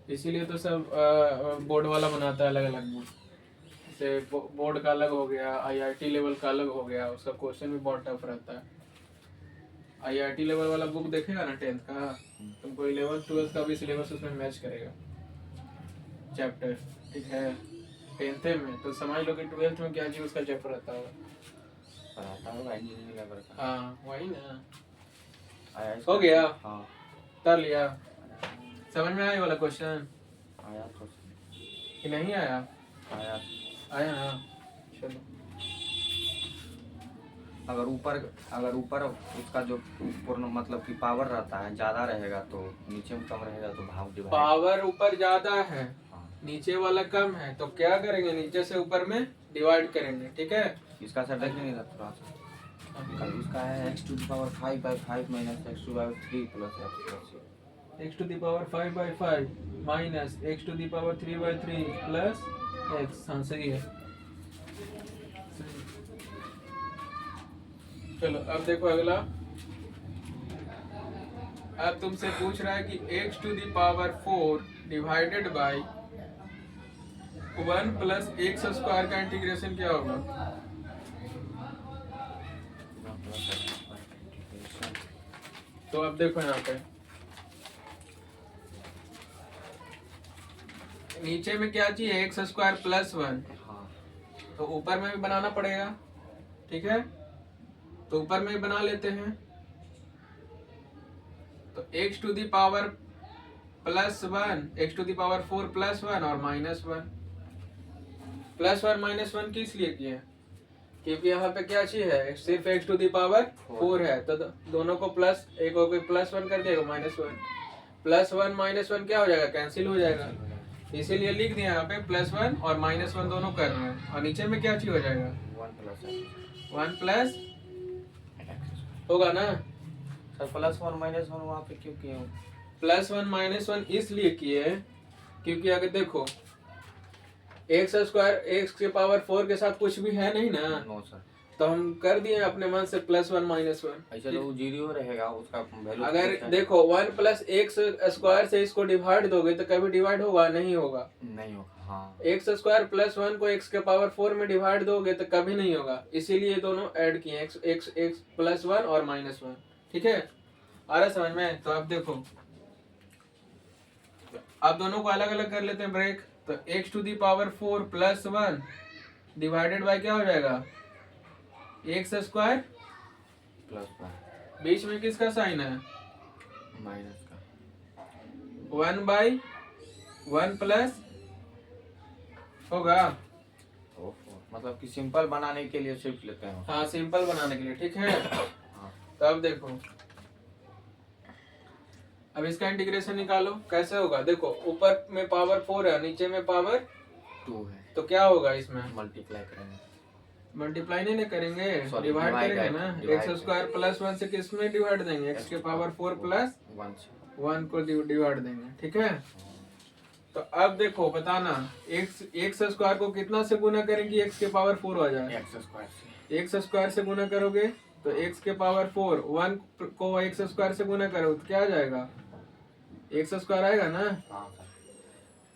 इसीलिए तो सब बोर्ड वाला बनाता है अलग अलग बुक, जैसे बोर्ड का अलग हो गया, IIT लेवल का अलग हो गया, उसका क्वेश्चन भी बहुत टफ रहता है। IIT लेवल वाला बुक देखेगा ना 10th का, तुमको 11th 12th का भी सिलेबस उसमें मैच करेगा चैप्टर, ठीक है। 10th में तो समझ लो कि 12th में क्या चीज उसका चैप्टर रहता होगा, पढ़ाता होगा इंजीनियरिंग लेवल का। हाँ वही ना, आया हो गया, हाँ कर लिया, समझ में आया वाला क्वेश्चन आया तो कि नहीं आया, आया। आया ना, चलो। अगर ऊपर उसका जो पूर्ण मतलब कि पावर रहता है ज्यादा रहेगा तो नीचे में कम रहेगा तो भाग डिवाइड। पावर ऊपर ज्यादा है, हाँ। नीचे वाला कम है, तो क्या करेंगे, नीचे से ऊपर में डिवाइड करेंगे, ठीक है। इसका सर देख नहीं रहा थोड़ा सा, इसका है x to the power 5 by 5 minus x to the power 3 plus x plus 6। x to the power 5/5 minus x to the power 3/3 plus x। हाँ सही है। चलो अब देखो अगला। अब तुमसे पूछ रहा है कि x to the power 4 divided by 1 plus x square का इंटीग्रेशन क्या होगा? तो अब देखो यहाँ पे नीचे में क्या चाहिए? X square plus 1। हाँ तो ऊपर में भी बनाना पड़ेगा, ठीक है? तो ऊपर में भी बना लेते हैं। तो x to the power plus 1, x to the power 4 plus 1 और माइनस 1। प्लस 1 माइनस 1 किस लिए किए? क्योंकि यहाँ पे क्या चीज है? सिर्फ एक्स टू दी पावर 4 है, तो दोनों को प्लस, एक को प्लस 1 कर देगा माइनस 1। प्लस 1 माइनस 1 क्या हो जाएगा? कैंसिल हो जाएगा। इसीलिए लिख दिया यहाँ पे प्लस 1 और माइनस 1 दोनों कर रहे हैं। और नीचे में क्या चीज हो जाएगा? 1 प्लस होगा ना सर। प्लस 1 माइनस 1 वहाँ पे क्यों किए? प्लस 1 माइनस 1 इसलिए किए क्योंकि अगर देखो एक्स स्क्वायर एक्स के पावर 4 के साथ कुछ भी है नहीं ना। No sir. तो हम कर दिए अपने मन से प्लस 1 माइनस 1। ऐसा तो वो जीरो रहेगा, उसका वैल्यू। अगर देखो 1 प्लस एक्स स्क्वायर से इसको डिवाइड दोगे तो कभी डिवाइड होगा? नहीं होगा। नहीं होगा। हाँ। एक्स स्क्वायर प्लस 1 को एक्स के पावर 4 में डिवाइड दोगे तो कभी नहीं होगा। इसीलिए दोनों ऐड किए, एक्स एक्स एक्स प्लस 1 और माइनस 1। ठीक है, आ रहा समझ में? तो अब देखो आप दोनों को अलग अलग कर लेते हैं ब्रेक। तो x to the power 4 plus 1 divided by क्या हो जाएगा? X square plus 1। बीच में किसका साइन है? माइनस का। 1/1 प्लस होगा। मतलब कि सिंपल बनाने के लिए सिर्फ लेते हैं। हाँ, सिंपल बनाने के लिए। ठीक है। हाँ। तो अब देखो, अब इसका इंटीग्रेशन निकालो। कैसे होगा? देखो ऊपर में पावर 4 है, नीचे में पावर 2 है, तो क्या होगा? इसमें मल्टीप्लाई करेंगे। मल्टीप्लाई नहीं करेंगे, Sorry, डिवाइड divide करेंगे ना। divide एक्स स्क्वायर प्लस 1 से किस में डिवाइड देंगे? एक्स के पावर 4 प्लस 1 को डिवाइड देंगे। ठीक है। तो अब देखो बताना, एक्स स्क्वायर को कितना से गुना करेंगे एक्स के पावर 4 आ जाए? एक्स स्क्वायर से। एक्स स्क्वायर से गुना करोगे तो एक्स के पावर 4, 1 को एक्स स्क्वायर से गुना करोगे तो क्या आ जाएगा? एक्स स्क्वायर आएगा ना। हाँ सर।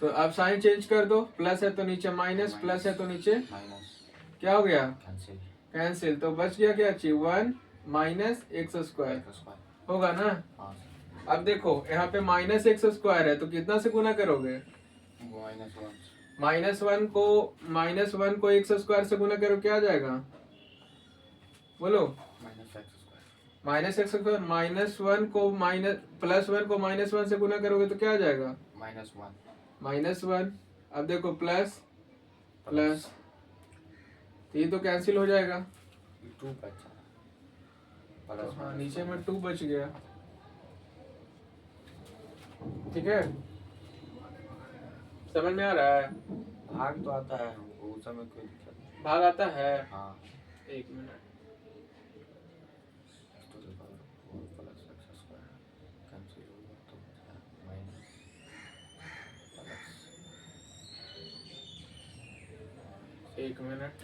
तो अब साइन चेंज कर दो, प्लस है तो नीचे माइनस, प्लस है तो नीचे माइनस। क्या हो गया? कैंसिल। कैंसिल। तो बच गया क्या चीज? 1 माइनस एक्स स्क्वायर होगा ना। हाँ। अब देखो यहाँ पे माइनस एक्स स्क्वायर है तो कितना से गुना करोगे? माइनस वन को एक्स स्क्वायर से गुना करो, क्या आ जाएगा? बोलो। माइनस एक्स स्क्वायर -1 को +1 को -1 से गुना करोगे तो क्या आ जाएगा? -1। अब देखो प्लस प्लस, तो ये तो कैंसिल हो जाएगा। 2 बचा। हाँ, नीचे में 2 बच गया। ठीक है, समझ में आ रहा है? भाग तो आता है हमको, उस समय कोई दिक्कत नहीं। भाग आता है? हाँ। 1 मिनट। एक मिनट,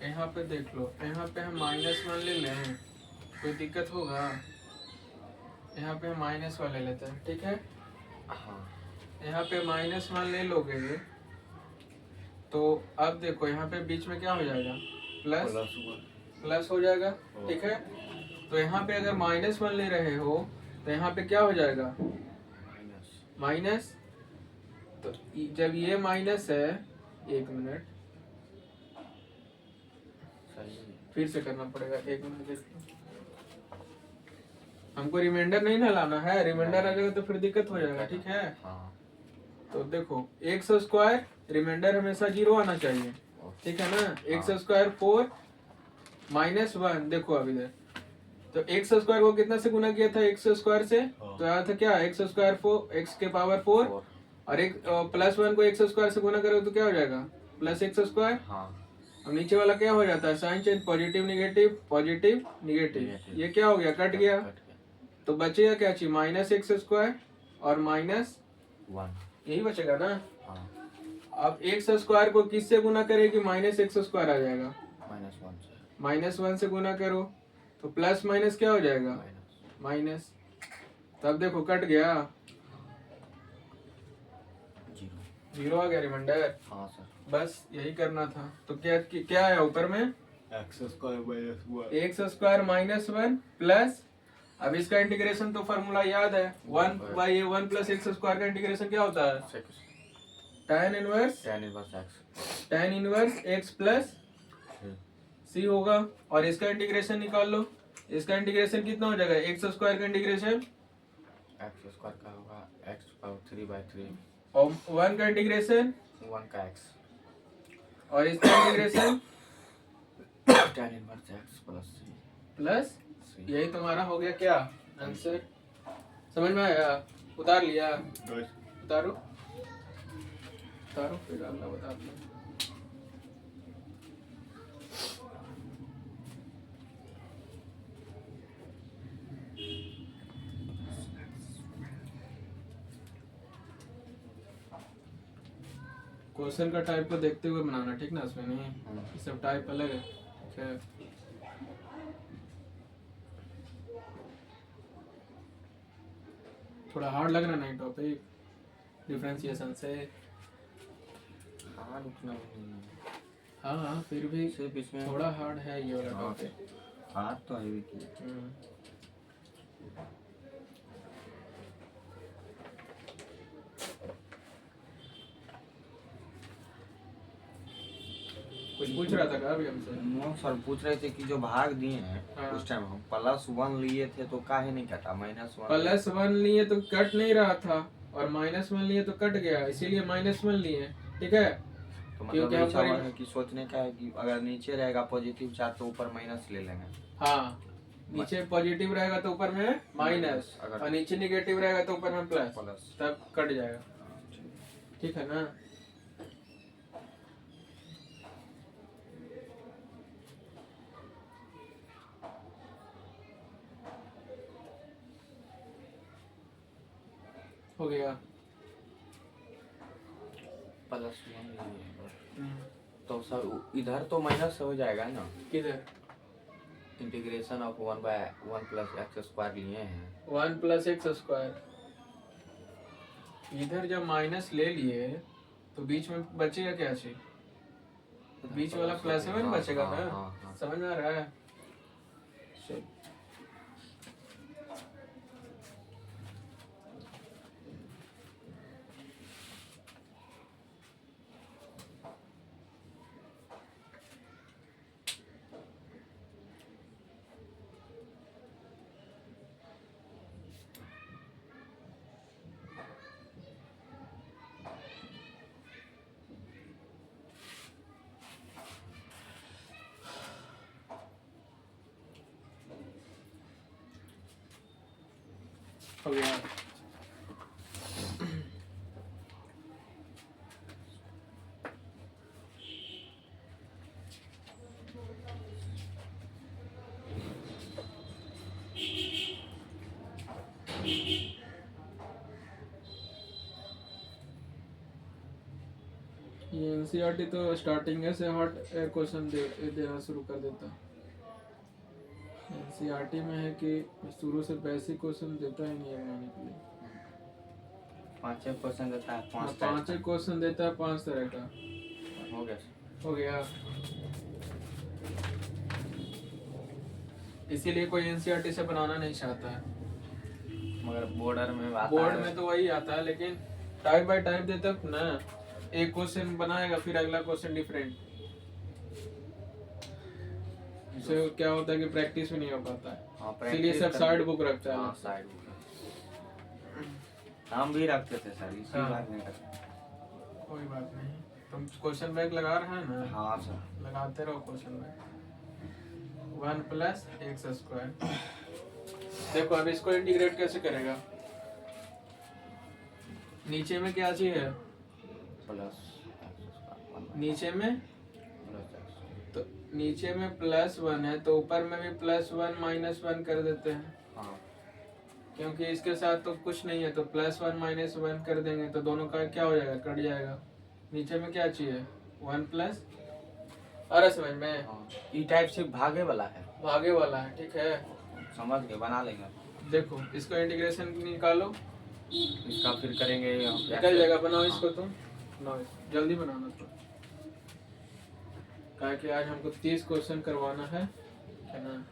यहाँ पे देख लो, यहाँ पे हम -1 ले लें, कोई दिक्कत होगा? यहाँ पे हम -1 ले लेते हैं। ठीक है। हाँ। यहाँ पे -1 ले लोगे तो अब देखो यहाँ पे बीच में क्या हो जाएगा? प्लस हो जाएगा। ठीक है। तो यहाँ पे अगर -1 ले रहे हो तो यहाँ पे क्या हो जाएगा? माइनस। तो जब ये माइनस है, 1 मिनट फिर से करना पड़ेगा। 1 मिनट देख लो, हमको रिमाइंडर नहीं ना लाना है। रिमाइंडर आ जाएगा तो फिर दिक्कत हो जाएगा। ठीक है। हाँ। तो देखो एक्स स्क्वायर रिमाइंडर हमेशा 0 आना चाहिए। ठीक है ना। एक्स स्क्वायर 4 -1, देखो अब इधर तो एक्स स्क्वायर को कितना से गुना किया था? एक्स स्क्वायर से, तो आया था क्या? एक्स स्क्वायर 4 एक्स के पावर 4 और एक +1 को एक्स स्क्वायर से गुना करोगे तो क्या हो जाएगा? Plus x square. अब नीचे वाला क्या हो जाता है? Sign change, positive negative, positive negative. ये क्या हो गया? कट गया। तो बचेगा क्या चीज, माइनस एक्स स्क्वायर और माइनस 1। यही बचेगा ना। हाँ, अब एक्स स्क्वायर को किससे गुना करेगी, माइनस एक्स स्क्वायर आ जाएगा, -1 से -1 से गुना करो तो प्लस माइनस क्या हो जाएगा, माइनस। माइनस। तब देखो कट गया, 0। 0 आ गया रिमाइंडर। हाँ सर। बस यही करना था। तो क्या क्या है ऊपर में, x square -1। X square -1 plus, अब इसका इंटीग्रेशन तो फॉर्मूला याद है, 1/(a1 + x स्क्वायर) का इंटीग्रेशन क्या होता है, tan inverse x plus c होगा। और इसका इंटीग्रेशन निकाल लो, इसका इंटीग्रेशन कितना हो जाएगा, एक्स स्क्वायर का इंटीग्रेशन, एक्स स्क्वायर का होगा x⁻3/3 और 1 का इंटीग्रेशन 1 का x और इसका integration tan inverse x plus c। Plus. C। यही तुम्हारा हो गया क्या आंसर, समझ में आया, उतार लिया, उतारो उतारो फिर अगला बता दो। क्वेश्चन का टाइप को देखते हुए बनाना, ठीक ना, इसमें नहीं ये सब टाइप अलग है। अच्छा, थोड़ा हार्ड लग रहा नहीं टॉपिक डिफरेंशिएशन से। हाँ, उतना नहीं है। हाँ हाँ फिर भी सिर्फ इसमें थोड़ा हार्ड है ये वाला हाँ, टॉपिक। हाथ तो है भी की। कुछ पूछ रहा था क्या अभी हमसे, नो सर, पूछ रहे थे कि जो भाग दिए हैं हाँ। उस टाइम हम +1 लिए थे तो काहे नहीं कटा, -1। +1 लिए तो कट नहीं रहा था और -1 लिए तो कट गया, इसीलिए -1 लिए, ठीक है। तो मतलब क्योंकि ऐसा हम हुआ है कि सोचने का है कि अगर नीचे रहेगा पॉजिटिव चार्ज तो ऊपर माइनस ले लेंगे। हाँ, नीचे पॉजिटिव रहेगा तो ऊपर में माइनस, अगर और नीचे निगेटिव रहेगा तो ऊपर में प्लस, प्लस। तब कट जाएगा, ठीक है ना। हो गया। +1 लिए तो सर इधर तो माइनस हो जाएगा ना, किधर, इंटीग्रेशन ऑफ 1/1 + x² लिए हैं। 1 + x², इधर जब माइनस ले लिए तो बीच में बचेगा क्या चीज, तो बीच वाला +1 बचेगा ना। हाँ। समझ में आ रहा है, चल हो गया। ये एनसीईआरटी तो स्टार्टिंग से हार्ड क्वेश्चन देना शुरू कर देता। एनसीईआरटी में है कि शुरू से बेसिक क्वेश्चन देता ही नहीं है बनाने के लिए। 5 क्वेश्चन देता है, 5 पांच क्वेश्चन देता है 5 तरह का। हो गया। हो गया, इसीलिए कोई एनसीईआरटी से बनाना नहीं चाहता है। मगर बॉर्डर में आता बोर्ड है। में तो वही आता है, लेकिन टाइप बाय टाइप देता है ना, एक क्वेश्चन बनाएगा फिर अगला क्वेश्चन डिफरेंट, इससे क्या होता है कि प्रैक्टिस भी नहीं हो पाता है। हाँ, इसीलिए सब साइड बुक रखता है। हाँ, साइड बुक हम भी रखते थे सर, इसी हाँ। बात नहीं करते। कोई बात नहीं, तुम क्वेश्चन बैंक लगा रहे हैं ना, हाँ सर। लगाते रहो क्वेश्चन बैंक। 1 + x²। देखो अब इसको इंटीग्रेट कैसे करेगा, नीचे में क्या चीज है, +x²। नीचे में +x। तो नीचे में +1 है तो ऊपर में भी +1 -1 कर देते हैं। हाँ, क्योंकि इसके साथ तो कुछ नहीं है, तो +1 -1 कर देंगे तो दोनों का क्या हो जाएगा, कट जाएगा। नीचे में क्या चाहिए, 1 प्लस, अरे समझ में, हाँ, ई टाइप से भागे वाला है, भागे वाला है, ठीक है। समझ गए, बना लेंगे। देखो इसको इंटीग्रेशन निकालो, इसका फिर करेंगे निकल जाएगा। बनाओ इसको तुम, बनाओ इसको, जल्दी बनाना तो, कहा कि आज हमको 30 क्वेश्चन करवाना है ना।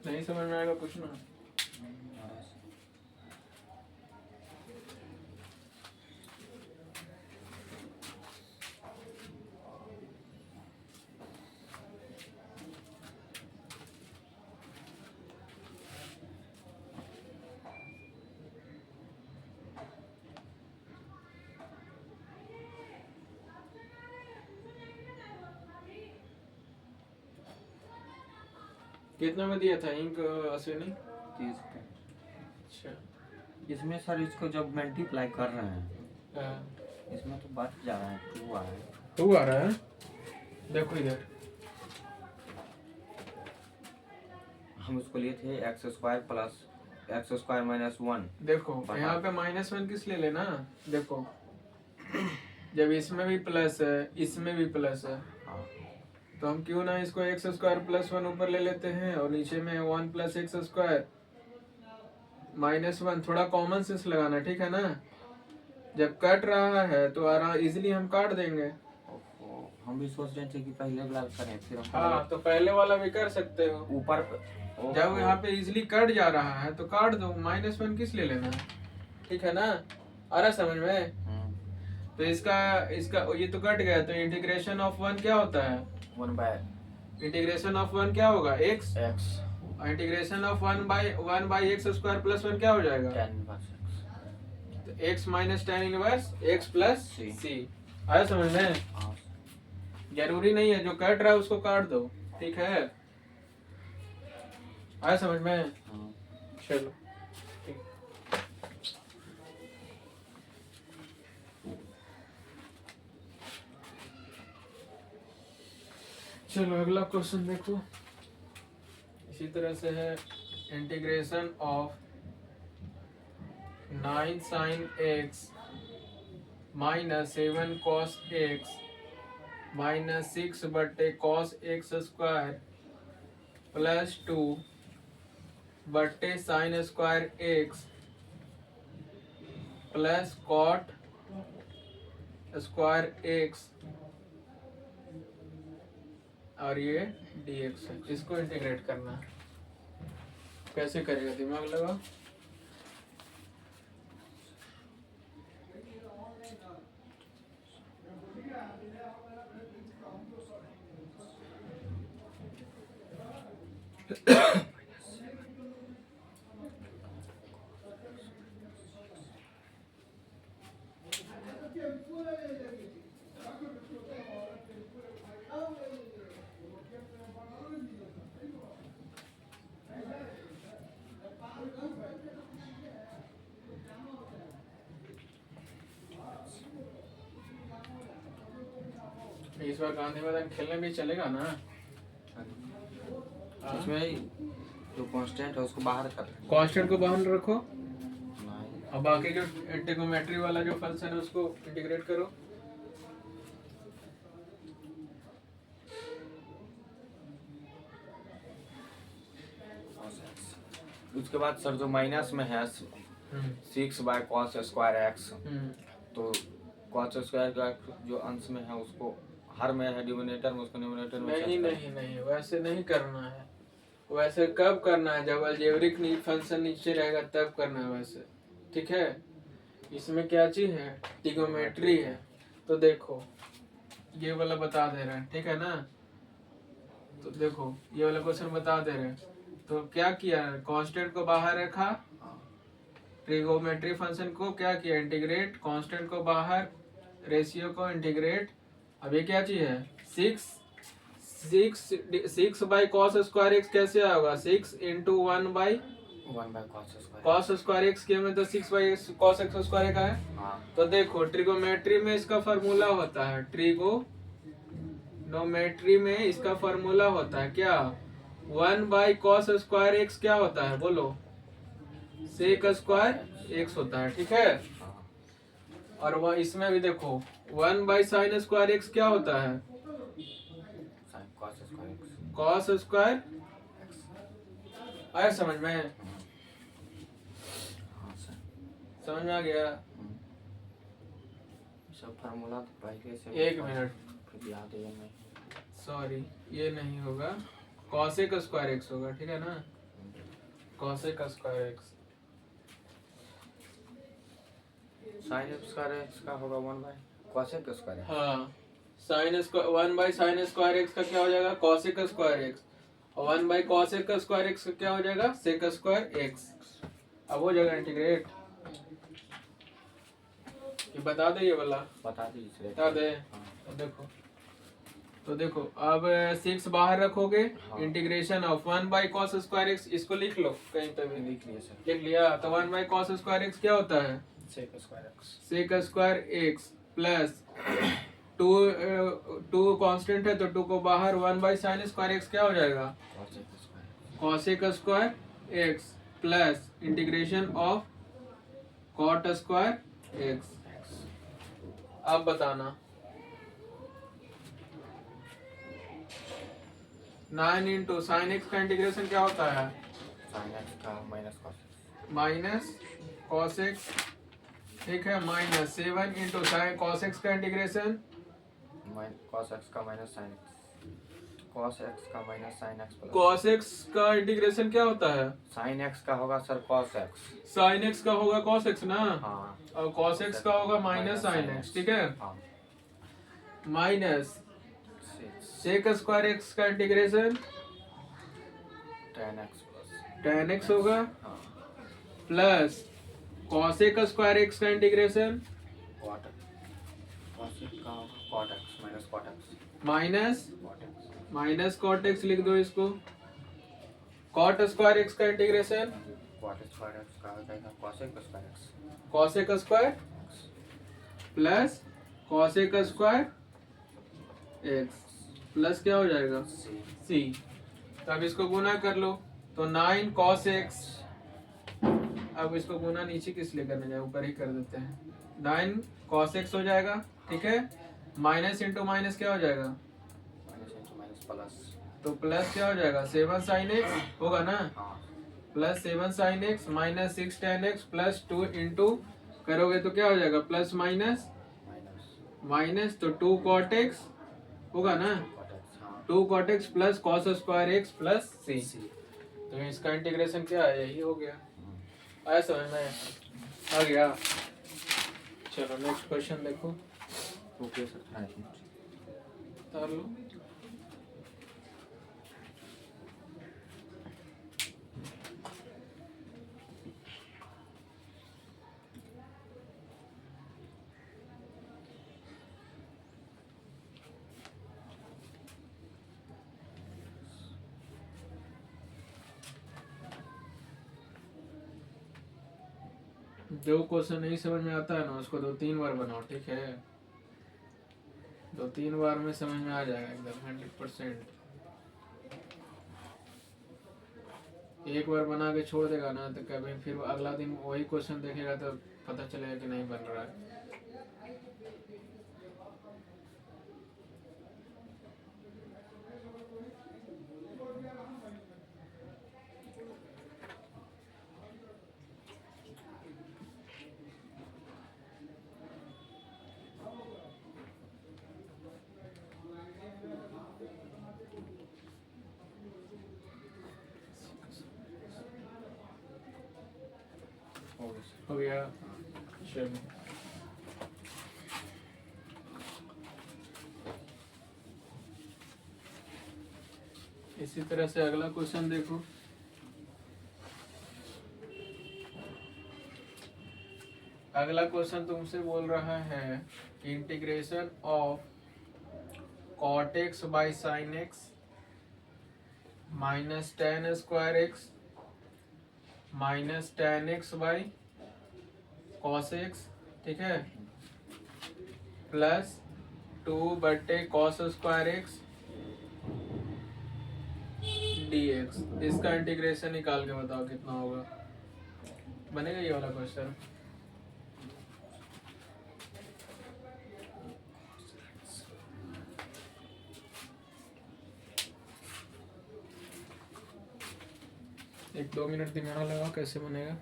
नहीं समझ में आएगा कुछ ना। कितना में दिया था इंक अश्विनी? 30 पे। अच्छा, इसमें सर इसको जब मल्टीप्लाई कर रहे हैं, हाँ। इसमें तो बढ़ जा रहा है, 2 आ रहा है। 2 आ रहा है, देखो इधर हम उसको लिए थे x² प्लस x² -1। देखो यहाँ पे -1 किस लिए लेना, देखो जब इसमें भी प्लस है इसमें भी प्लस है, हाँ, तो हम क्यों ना इसको x² + 1 ऊपर ले लेते हैं और नीचे में 1 + x² -1। थोड़ा कॉमन सेंस लगाना, ठीक है ना। जब कट रहा है तो आराम इजीली हम काट देंगे। ओहो, हम भी सोच रहे थे कि पहले वाला करें, फिर हम हाँ, तो पहले वाला भी कर सकते हो। ऊपर जब यहाँ पे इजीली कट जा रहा है तो काट दो, -1 किस लिए लेना है, ठीक है ना। आ रहा समझ में। तो इसका इसका ये तो कट गया, तो इंटीग्रेशन ऑफ 1 क्या होता है, 1/, इंटीग्रेशन ऑफ 1 क्या होगा, x। इंटीग्रेशन ऑफ 1/(x² + 1) क्या हो जाएगा, tan inverse x। तो x - tan inverse x + C। c। आया समझ में। हाँ, जरूरी नहीं है जो कट रहा है उसको काट दो, ठीक है। आया समझ में। हाँ। चलो चलो अगला क्वेश्चन देखो। इसी तरह से है, integration of 9 sin x - 7 cos x - 6 cos x² + 2 sin² x + cot स्क्वायर x और ये dx है। इसको इंटीग्रेट करना है, कैसे करेगा दिमाग लगा। इस बार गांधी मैदान खेलने भी चलेगा ना। इसमें जो कांस्टेंट है उसको बाहर कर, कांस्टेंट को बाहर रखो नहीं, और बाकी जो ट्रिगोनोमेट्री वाला जो फंक्शन है उसको इंटीग्रेट करो। उसके बाद सर जो माइनस में है 6/cos² x, तो cos स्क्वायर का जो अंश में है उसको हर में है डिनोमिनेटर में, उसको न्यूमरेटर में नहीं shift नहीं नहीं, वैसे नहीं करना है। वैसे कब करना है, जब अलजेब्रिक फंक्शन नीचे रहेगा तब करना है वैसे, ठीक है। इसमें क्या चीज है, ट्रिग्नोमेट्री है। तो देखो ये वाला बता दे रहे हैं, ठीक है ना। तो देखो ये वाला क्वेश्चन बता दे रहे हैं, तो क्या किया, कांस्टेंट को बाहर रखा, ट्रिग्नोमेट्री फंक्शन को क्या किया, इंटीग्रेट, कांस्टेंट को बाहर, रेशियो को इंटीग्रेट। अब ये क्या चीज है, six by cos square x कैसे आएगा, 6 इंटू 1 बाई 1 बाय cos स्क्वायर। कॉस स्क्वायर एक्स के में तो 6 बाई कॉस एक्स स्क्वायर का है। हाँ तो देखो ट्रिगोमेट्री में इसका फार्मूला होता है, ट्रिगोनोमेट्री में इसका फार्मूला होता है क्या, 1 बाई कॉस स्क्वायर एक्स क्या होता है बोलो, सेक स्क्वायर एक्स होता है, ठीक है। हाँ और वह इसमें भी देखो 1 बाई साइन स्क्वायर एक्स क्या होता है, sin cos square x। Cos square, आया समझ में, हाँ सर। समझ में आ गया। सब फार्मूला तो पहले से एक मिनट, फिर याद है नहीं। सॉरी ये नहीं होगा, कॉसेक स्क्वायर एक्स होगा, ठीक है ना, cosec square x. sin square x का होगा 1 बाय cosec स्क्वायर। हाँ, sine square 1 by sign square x का क्या हो जाएगा, कॉसेक स्क्वायर एक्स, और 1 बाई कॉसेक स्क्वायर एक्स का क्या हो जाएगा, सेक स्क्वायर एक्स। अब हो जाएगा इंटीग्रेट, ये बता दे, ये वाला बता दीजिए। बता दे। तो देखो, तो देखो अब 6 बाहर रखोगे, हाँ। Integration of 1 by cos square x, इसको लिख लो कहीं पे भी, लिख लिया सर। लिख लिया। तो 1 बाई कॉस स्क्वायर एक्स क्या होता है, sec square x। Sec square x plus two constant है तो 2 को बाहर, 1 बाई साइन स्क्वायर एक्स क्या हो जाएगा, cosec square. Cosec square x plus integration of cot square x. अब बताना 9 इंटू साइन एक्स का इंटीग्रेशन क्या होता है, sin x का minus cos x। Minus cos x, ठीक है, minus 7 into sine cos x का इंटीग्रेशन, cos x का minus sin x। cos x का minus sin x plus cos x का इंटीग्रेशन क्या होता है, sin x का होगा sir cos x। Sign x का होगा कॉस एक्स ना, हाँ और कॉस एक्स का होगा माइनस साइन एक्स, ठीक है, हाँ। माइनस 6 सेक स्क्वायर एक्स का integration tan x plus tan x होगा, हाँ प्लस कॉसेक स्क्वायर एक्स का इंटीग्रेशन cot cos का होगा cot x minus cot x। Minus cot x minus cot x लिख दो इसको, कॉट स्क्वायर एक्स का इंटीग्रेशन cot स्क्वायर x का होगा cosec square x। Cosec square plus cosec square x plus क्या हो जाएगा, सी। तो अब इसको गुना कर लो, तो 9 कॉस एक्स, अब इसको गुना नीचे किस लिए करने जाए, ऊपर ही कर देते हैं, 9 कॉस एक्स हो जाएगा, ठीक है, माइनस इंटू माइनस क्या हो जाएगा, माइनस इंटू माइनस प्लस। तो प्लस क्या हो जाएगा, 7 साइन एक्स होगा ना, हाँ plus 7 sine x minus 6 ten x plus 2 into करोगे तो क्या हो जाएगा, प्लस माइनस माइनस माइनस, तो 2 कॉट एक्स होगा ना, cot x। हाँ 2 cot X plus cos square x plus C. तो इसका इंटीग्रेशन क्या है, यही हो गया, आया समझ में, आ गया। चलो नेक्स्ट क्वेश्चन देखो, ओके सर। उतार लो। जो क्वेश्चन नहीं समझ में आता है ना उसको 2-3 बार बनाओ, ठीक है, 2-3 बार में समझ में आ जाएगा एकदम 100%। एक बार बना के छोड़ देगा ना तो कभी फिर अगला दिन वही क्वेश्चन देखेगा तो पता चलेगा कि नहीं बन रहा है। हो गया सर। हो गया। चलो इसी तरह से अगला क्वेश्चन देखो। अगला क्वेश्चन तुमसे बोल रहा है integration of cot x by sine x minus tan square x minus ten x by cos x, ठीक है, plus 2/, cos square x dx। इसका इंटीग्रेशन निकाल के बताओ कितना होगा। बनेगा ये वाला क्वेश्चन। एक 2 मिनट दिमाग लगा कैसे बनेगा,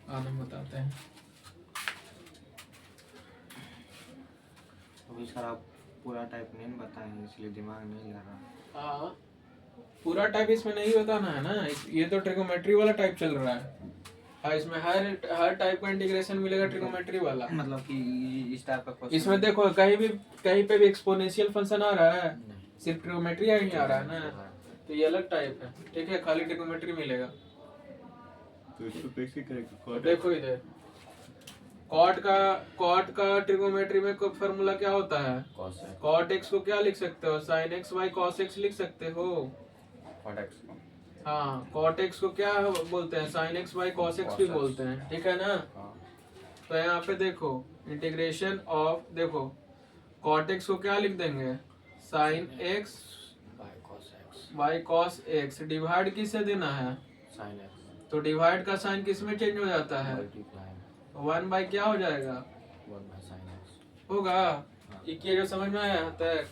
आने में बताते हैं। अभी सर आप पूरा टाइप नहीं बताएंगे इसलिए दिमाग नहीं लगा। हाँ पूरा टाइप इसमें नहीं बताना है ना, ये तो ट्रिगोमेट्री वाला टाइप चल रहा है। हाँ इसमें हर टाइप का इंटीग्रेशन मिलेगा ट्रिगोमेट्री वाला। मतलब कि इस टाइप का क्वेश्चन इसमें देखो कहीं पे भी एक्सपोनेंशियल फंक्शन आ रहा है, सिर्फ ट्रिगोमेट्री ही आ रहा है ना, तो ये अलग टाइप है, ठीक है, खाली ट्रिगोमेट्री मिलेगा। तो इसको कैसे करेंगे? तो देखो इधर कॉट का ट्रिगोमेट्री में फॉर्मूला क्या होता है? कॉट एक्स को क्या लिख सकते हो? Sign X by cos x लिख सकते हो। हाँ कॉट एक्स को क्या बोलते हैं? Sign X by cos x भी बोलते हैं, ठीक है ना। तो यहाँ पे देखो इंटीग्रेशन ऑफ, देखो कॉट एक्स को क्या लिख देंगे? Sign X by cos x divide किससे देना है? Sign x. तो डिवाइड का साइन किस में चेंज हो जाता है? 1/, क्या हो जाएगा? 1/sin x होगा। ये जो समझ में आया यहाँ तक।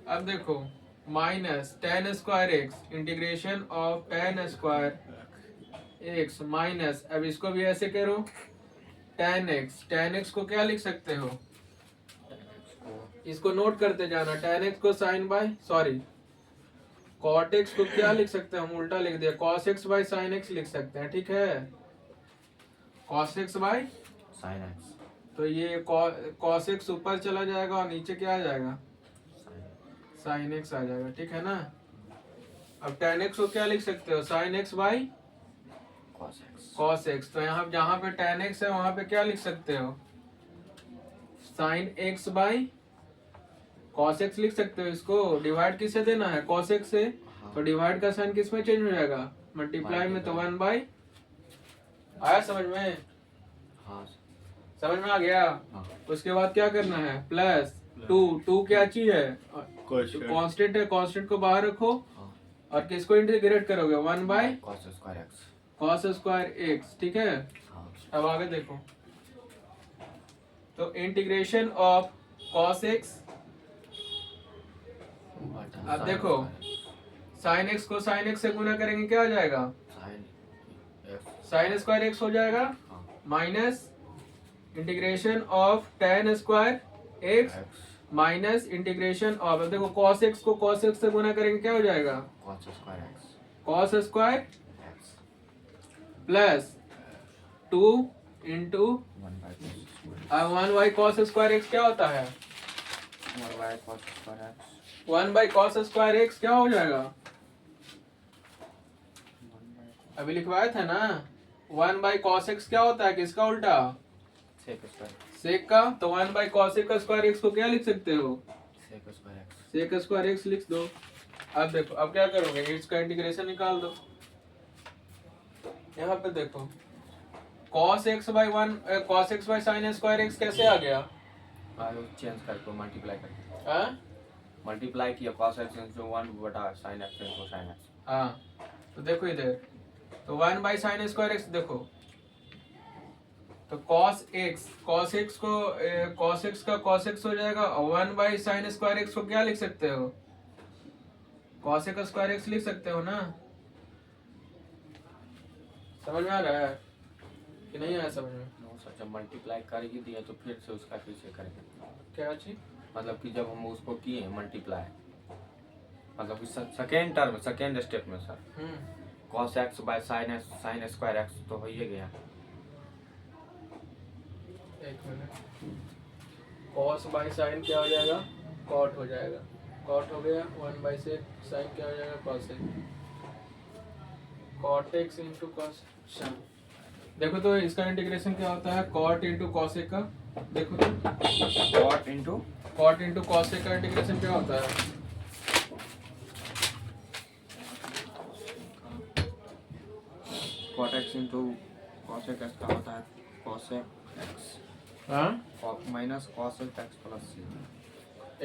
अब देखो minus tan square x integration of ten square x minus, अब इसको भी ऐसे करो टेन एक्स को क्या लिख सकते हो? इसको नोट करते जाना, टेन एक्स को sine by sorry cot x को क्या लिख सकते हैं? हम उल्टा लिख दिया, cos x by sine x लिख सकते हैं, ठीक है, cos x by sine x. तो ये कॉस एक्स ऊपर चला जाएगा और नीचे क्या आ जाएगा? साइन एक्स आ जाएगा, ठीक है ना। अब टेन एक्स को क्या लिख सकते हो? Sign X by cos X. तो यहाँ जहाँ पे टेन एक्स है वहां पे क्या लिख सकते हो? Sign X by cos x लिख सकते हो। इसको डिवाइड किससे देना है? कॉस एक्स से। तो डिवाइड का साइन किस में चेंज हो जाएगा? मल्टीप्लाई में, तो 1/। आया समझ में? हाँ समझ में आ गया। हाँ। उसके बाद क्या करना है? प्लस 2 क्या चीज है? कांस्टेंट है, कांस्टेंट को बाहर रखो और किसको इंटीग्रेट करोगे? 1/, कॉस स्क्वायर एक्स, ठीक है। अब आगे देखो, तो इंटीग्रेशन ऑफ कॉस एक्स, अब देखो साइन एक्स को साइन एक्स से गुना करेंगे क्या हो जाएगा? साइन स्क्वायर एक्स हो जाएगा minus integration of ten square x minus integration of, देखो कॉस एक्स को कॉस एक्स से गुना करेंगे क्या हो जाएगा? Cos square plus 2 into 1/, cos square x क्या होता है? 1/, कॉस स्क्वायर एक्स क्या हो जाएगा? अभी लिखवाया था ना, 1/, कॉस एक्स क्या होता है? किसका उल्टा? सेक का। तो 1/, कॉस का स्क्वायर एक्स को क्या लिख सकते हो? सेक स्क्वायर एक्स लिख दो। अब देखो अब क्या करोगे? इसका इंटीग्रेशन निकाल दो। यहाँ पे देखो cos x by 1 cos x by sine square x कैसे आ गया? चेंज करके मल्टीप्लाई किया cos x into 1/sin x into sin x। हाँ तो देखो इधर, तो 1/, साइन स्क्वायर एक्स, देखो तो cos x को cos x का cos x हो जाएगा और 1/, साइन स्क्वायर एक्स को क्या लिख सकते हो? cos का स्क्वायर एक्स लिख सकते हो ना। समझ में आ रहा है कि नहीं आया समझ में? जब मल्टीप्लाई कर ही दिया तो फिर से उसका कैसे करेंगे? क्या चीज? मतलब कि जब हम उसको किए मल्टीप्लाई, मतलब कि सेकेंड टर्म सेकेंड स्टेप में सर cos x बाय sin स्क्वायर x तो हो ही गया। एक मिनट, कॉस बाई साइन क्या हो जाएगा, कॉट हो जाएगा, कॉट हो गया, 1/sec साइन क्या हो जाएगा, cosec, cot x into cos. देखो तो इसका इंटीग्रेशन क्या होता है, कॉट इंटू कॉसेक का, देखो तो कॉट इंटू कॉसेक का इंटीग्रेशन क्या होता है, cot x into cosec x का होता है cosec x हाँ minus cosec x plus c।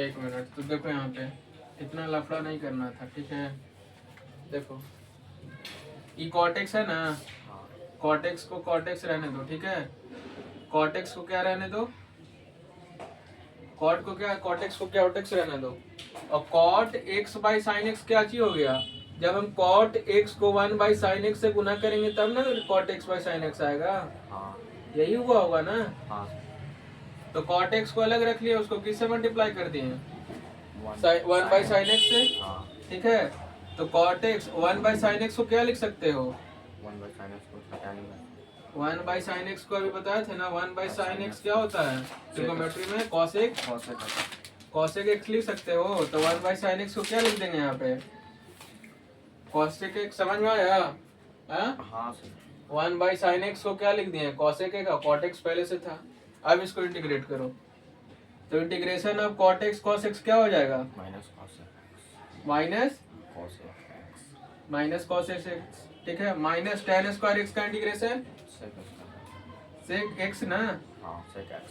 एक मिनट, तो देखो यहाँ पे इतना लफड़ा नहीं करना था, ठीक है। देखो ये कॉटेक्स है ना, हाँ कॉटेक्स को कॉटेक्स रहने दो, ठीक है, कॉटेक्स को क्या रहने दो, कॉट को क्या, कॉटेक्स को क्या कॉटेक्स रहने दो, और cot x by sine x क्या चीज हो गया, जब हम कॉट एक्स को 1/sin x से गुना करेंगे तब ना cot x by sine x आएगा, हाँ यही हुआ होगा ना। हाँ तो कॉट एक्स को अलग रख लिया, उसको किससे मल्टीप्लाई कर दिए, 1/sin x से, हाँ ठीक है। तो कॉट एक्स 1/sin x को क्या लिख सकते हो, 1/sin x को हटा नहीं है 1/sin x को अभी बताए थे ना, 1/sin x क्या होता है ट्रिग्नोमेट्री में, cosec cosec x लिख सकते हो, तो 1/sin x को क्या लिख देंगे यहाँ पे, cosec x, समझ में आया, हाँ हाँ सर 1/sin x को क्या लिख दिए, cosec x, cot x पहले से था। अब इसको इंटीग्रेट करो, तो integration of cot x cos x क्या हो जाएगा, minus cosec minus x minus cos x, ठीक है, माइनस tan स्क्वायर x का integration sec x sec x ना, हाँ sec x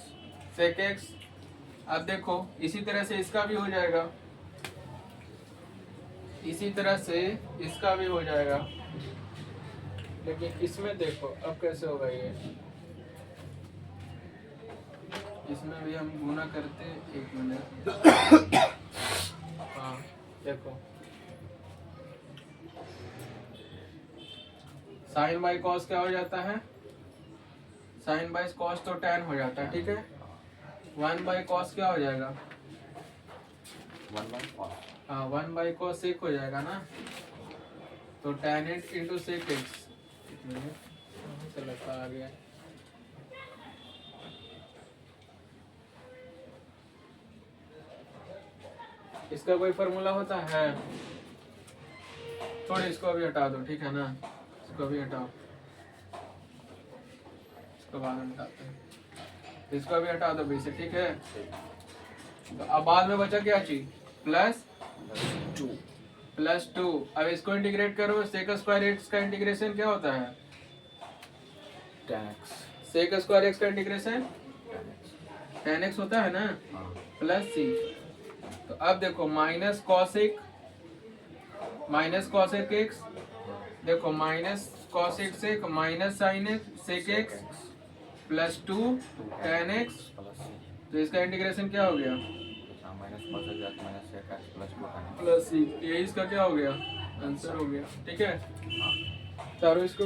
sec x। अब देखो इसी तरह से इसका भी हो जाएगा, इसी तरह से इसका भी हो जाएगा, लेकिन इसमें देखो अब कैसे होगा ये, इसमें भी हम गुना करते, एक मिनट, हाँ देखो साइन बाई कॉस क्या हो जाता है, साइन बाई कॉस तो tan हो जाता है, ठीक है, 1/cos क्या हो जाएगा, 1/cos हाँ 1/cos sec हो जाएगा ना, तो tan it into sec x, चलो आ गया, इसका कोई फॉर्मूला होता है, थोड़ा इसको भी हटा दो, ठीक है ना, इसको भी हटाओ, इसको बाद में हटाते हैं, इसको भी हटा दो बीच से, ठीक है। तो अब बाद में बचा क्या चीज, +2, अब इसको इंटीग्रेट करो, sec स्क्वायर x का इंटीग्रेशन क्या होता है, tan x sec square x का integration tan x tan x होता है ना, हाँ प्लस c। तो अब देखो माइनस cosec x, देखो minus cosec sec minus sin x sec x +2 tan x, plus c तो इसका इंटीग्रेशन क्या हो गया, minus cosec x minus sec x plus 2 tan x plus c, ये इसका क्या हो गया, आंसर हो गया, ठीक है। चारों इसको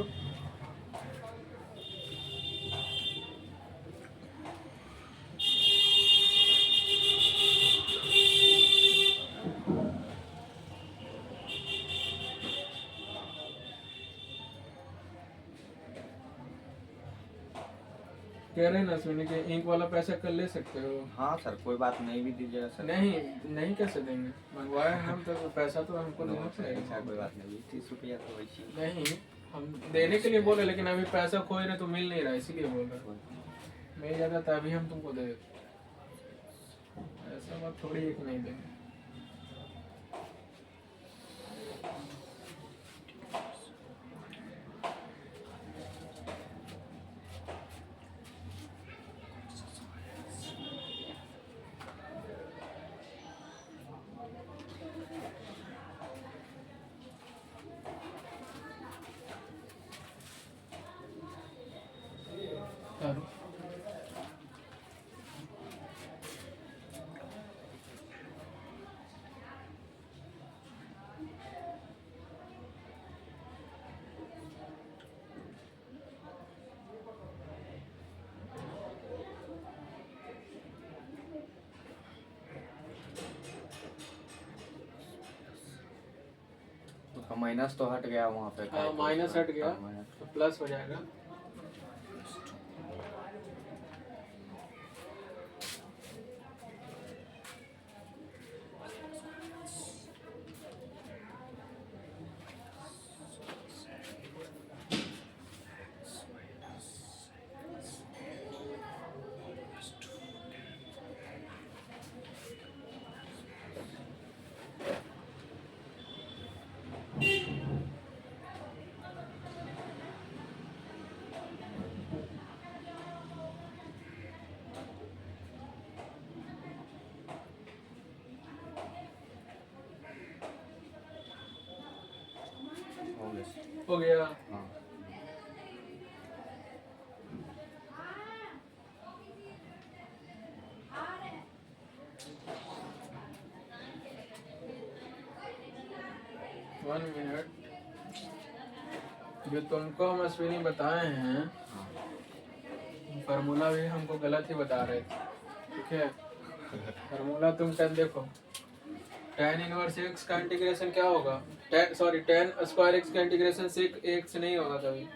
कह रहे हैं ना सुनिए कि इंक वाला पैसा कल ले सकते हो, हाँ सर कोई बात नहीं भी दीजिएगा सर नहीं नहीं कैसे देंगे, मंगवाए हम तो पैसा तो हमको देना ऐसा पड़ेगा, कोई बात नहीं 30 रुपया तो वैसे ही नहीं हम देने के लिए बोले, लेकिन अभी पैसा खोज रहे तो मिल नहीं रहा, इसीलिए बोल रहे, मिल जाता तभी हम तुमको दे देते, ऐसा बात थोड़ी एक नहीं देंगे। चलो उसका माइनस तो हट गया वहाँ पे हाँ माइनस हट गया माइनस तो प्लस हो जाएगा, 45 हो गया। हाँ 1 मिनट, जो तुमको हम अश्विनी बताए हैं हाँ फार्मूला भी हमको गलत ही बता रहे थे, ठीक है। फार्मूला तुम टेन देखो, tan इनवर्स x का इंटीग्रेशन क्या होगा, tan स्क्वायर x का इंटीग्रेशन सेक x नहीं होगा कभी,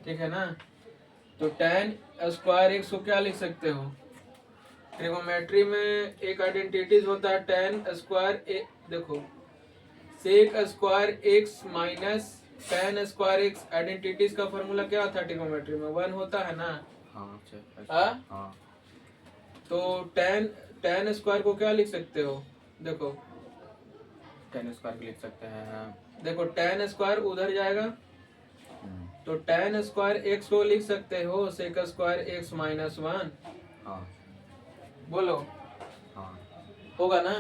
ठीक है ना। तो tan स्क्वायर x को क्या लिख सकते हो, ट्रिगोमेट्री में एक आइडेंटिटीज होता है tan स्क्वायर देखो sec square x minus tan square x, identities का फॉर्मूला क्या था ट्रिगोमेट्री में, 1 होता है ना। हाँ हाँ तो tan स्क्वायर को क्या लिख सकते हो, देखो tan स्क्वायर लिख सकते हैं। देखो tan स्क्वायर उधर जाएगा तो tan स्क्वायर x को लिख सकते हो सेक स्क्वायर x माइनस 1, हाँ बोलो हाँ होगा ना।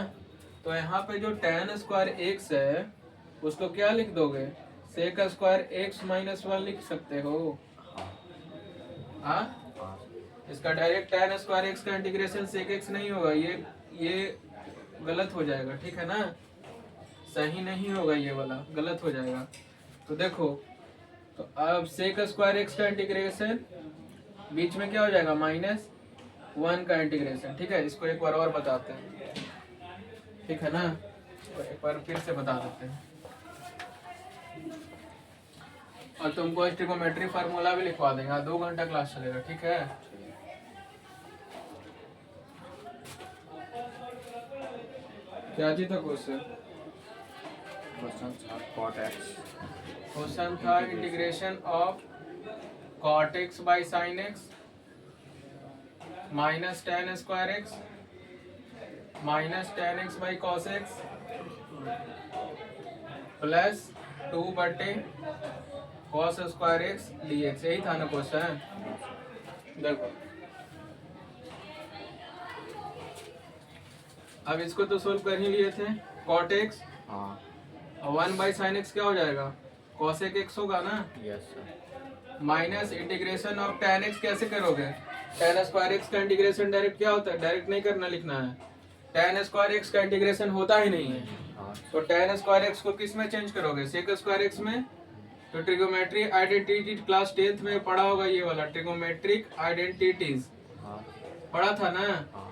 तो यहाँ पे जो tan स्क्वायर x है उसको क्या लिख दोगे, सेक स्क्वायर x माइनस 1 लिख सकते हो। हाँ हाँ हाँ इसका डायरेक्ट tan स्क्वायर x का इंटीग्रेशन सेक x नहीं होगा, ये गलत हो जाएगा, ठीक है ना, सही नहीं होगा, ये वाला गलत हो जाएगा। तो देखो तो अब सेक स्क्वायर x का इंटीग्रेशन बीच में क्या हो जाएगा, -1 का इंटीग्रेशन, ठीक है। इसको एक बार और बताते हैं, ठीक है ना, तो एक बार फिर से बता देते हैं और तुमको ट्रिगोमेट्री फार्मूला भी लिखवा देंगे, 2 घंटा क्लास चलेगा, ठीक है। क्या जी था क्वेश्चन, cot x क्वेश्चन था integration of cot x by sin x minus tan square x minus tan x by cos x plus 2/cos square x dx, यही था ना क्वेश्चन। देखो अब इसको तो सोल्व कर ही लिए थे, cot x हाँ 1 बाई साइन एक्स क्या हो जाएगा, cosec x होगा ना, yes sir minus integration of tan x कैसे करोगे, tan स्क्वायर x का इंटीग्रेशन डायरेक्ट क्या होता है, डायरेक्ट नहीं करना, लिखना है, tan स्क्वायर x का इंटीग्रेशन होता ही नहीं है। हाँ तो tan स्क्वायर x को किस में चेंज करोगे, सेक स्क्वायर x में। तो ट्रिगोमेट्री आइडेंटिटी क्लास 10th में पढ़ा होगा, ये वाला ट्रिगोमेट्रिक आइडेंटिटीज हाँ पढ़ा था ना। हाँ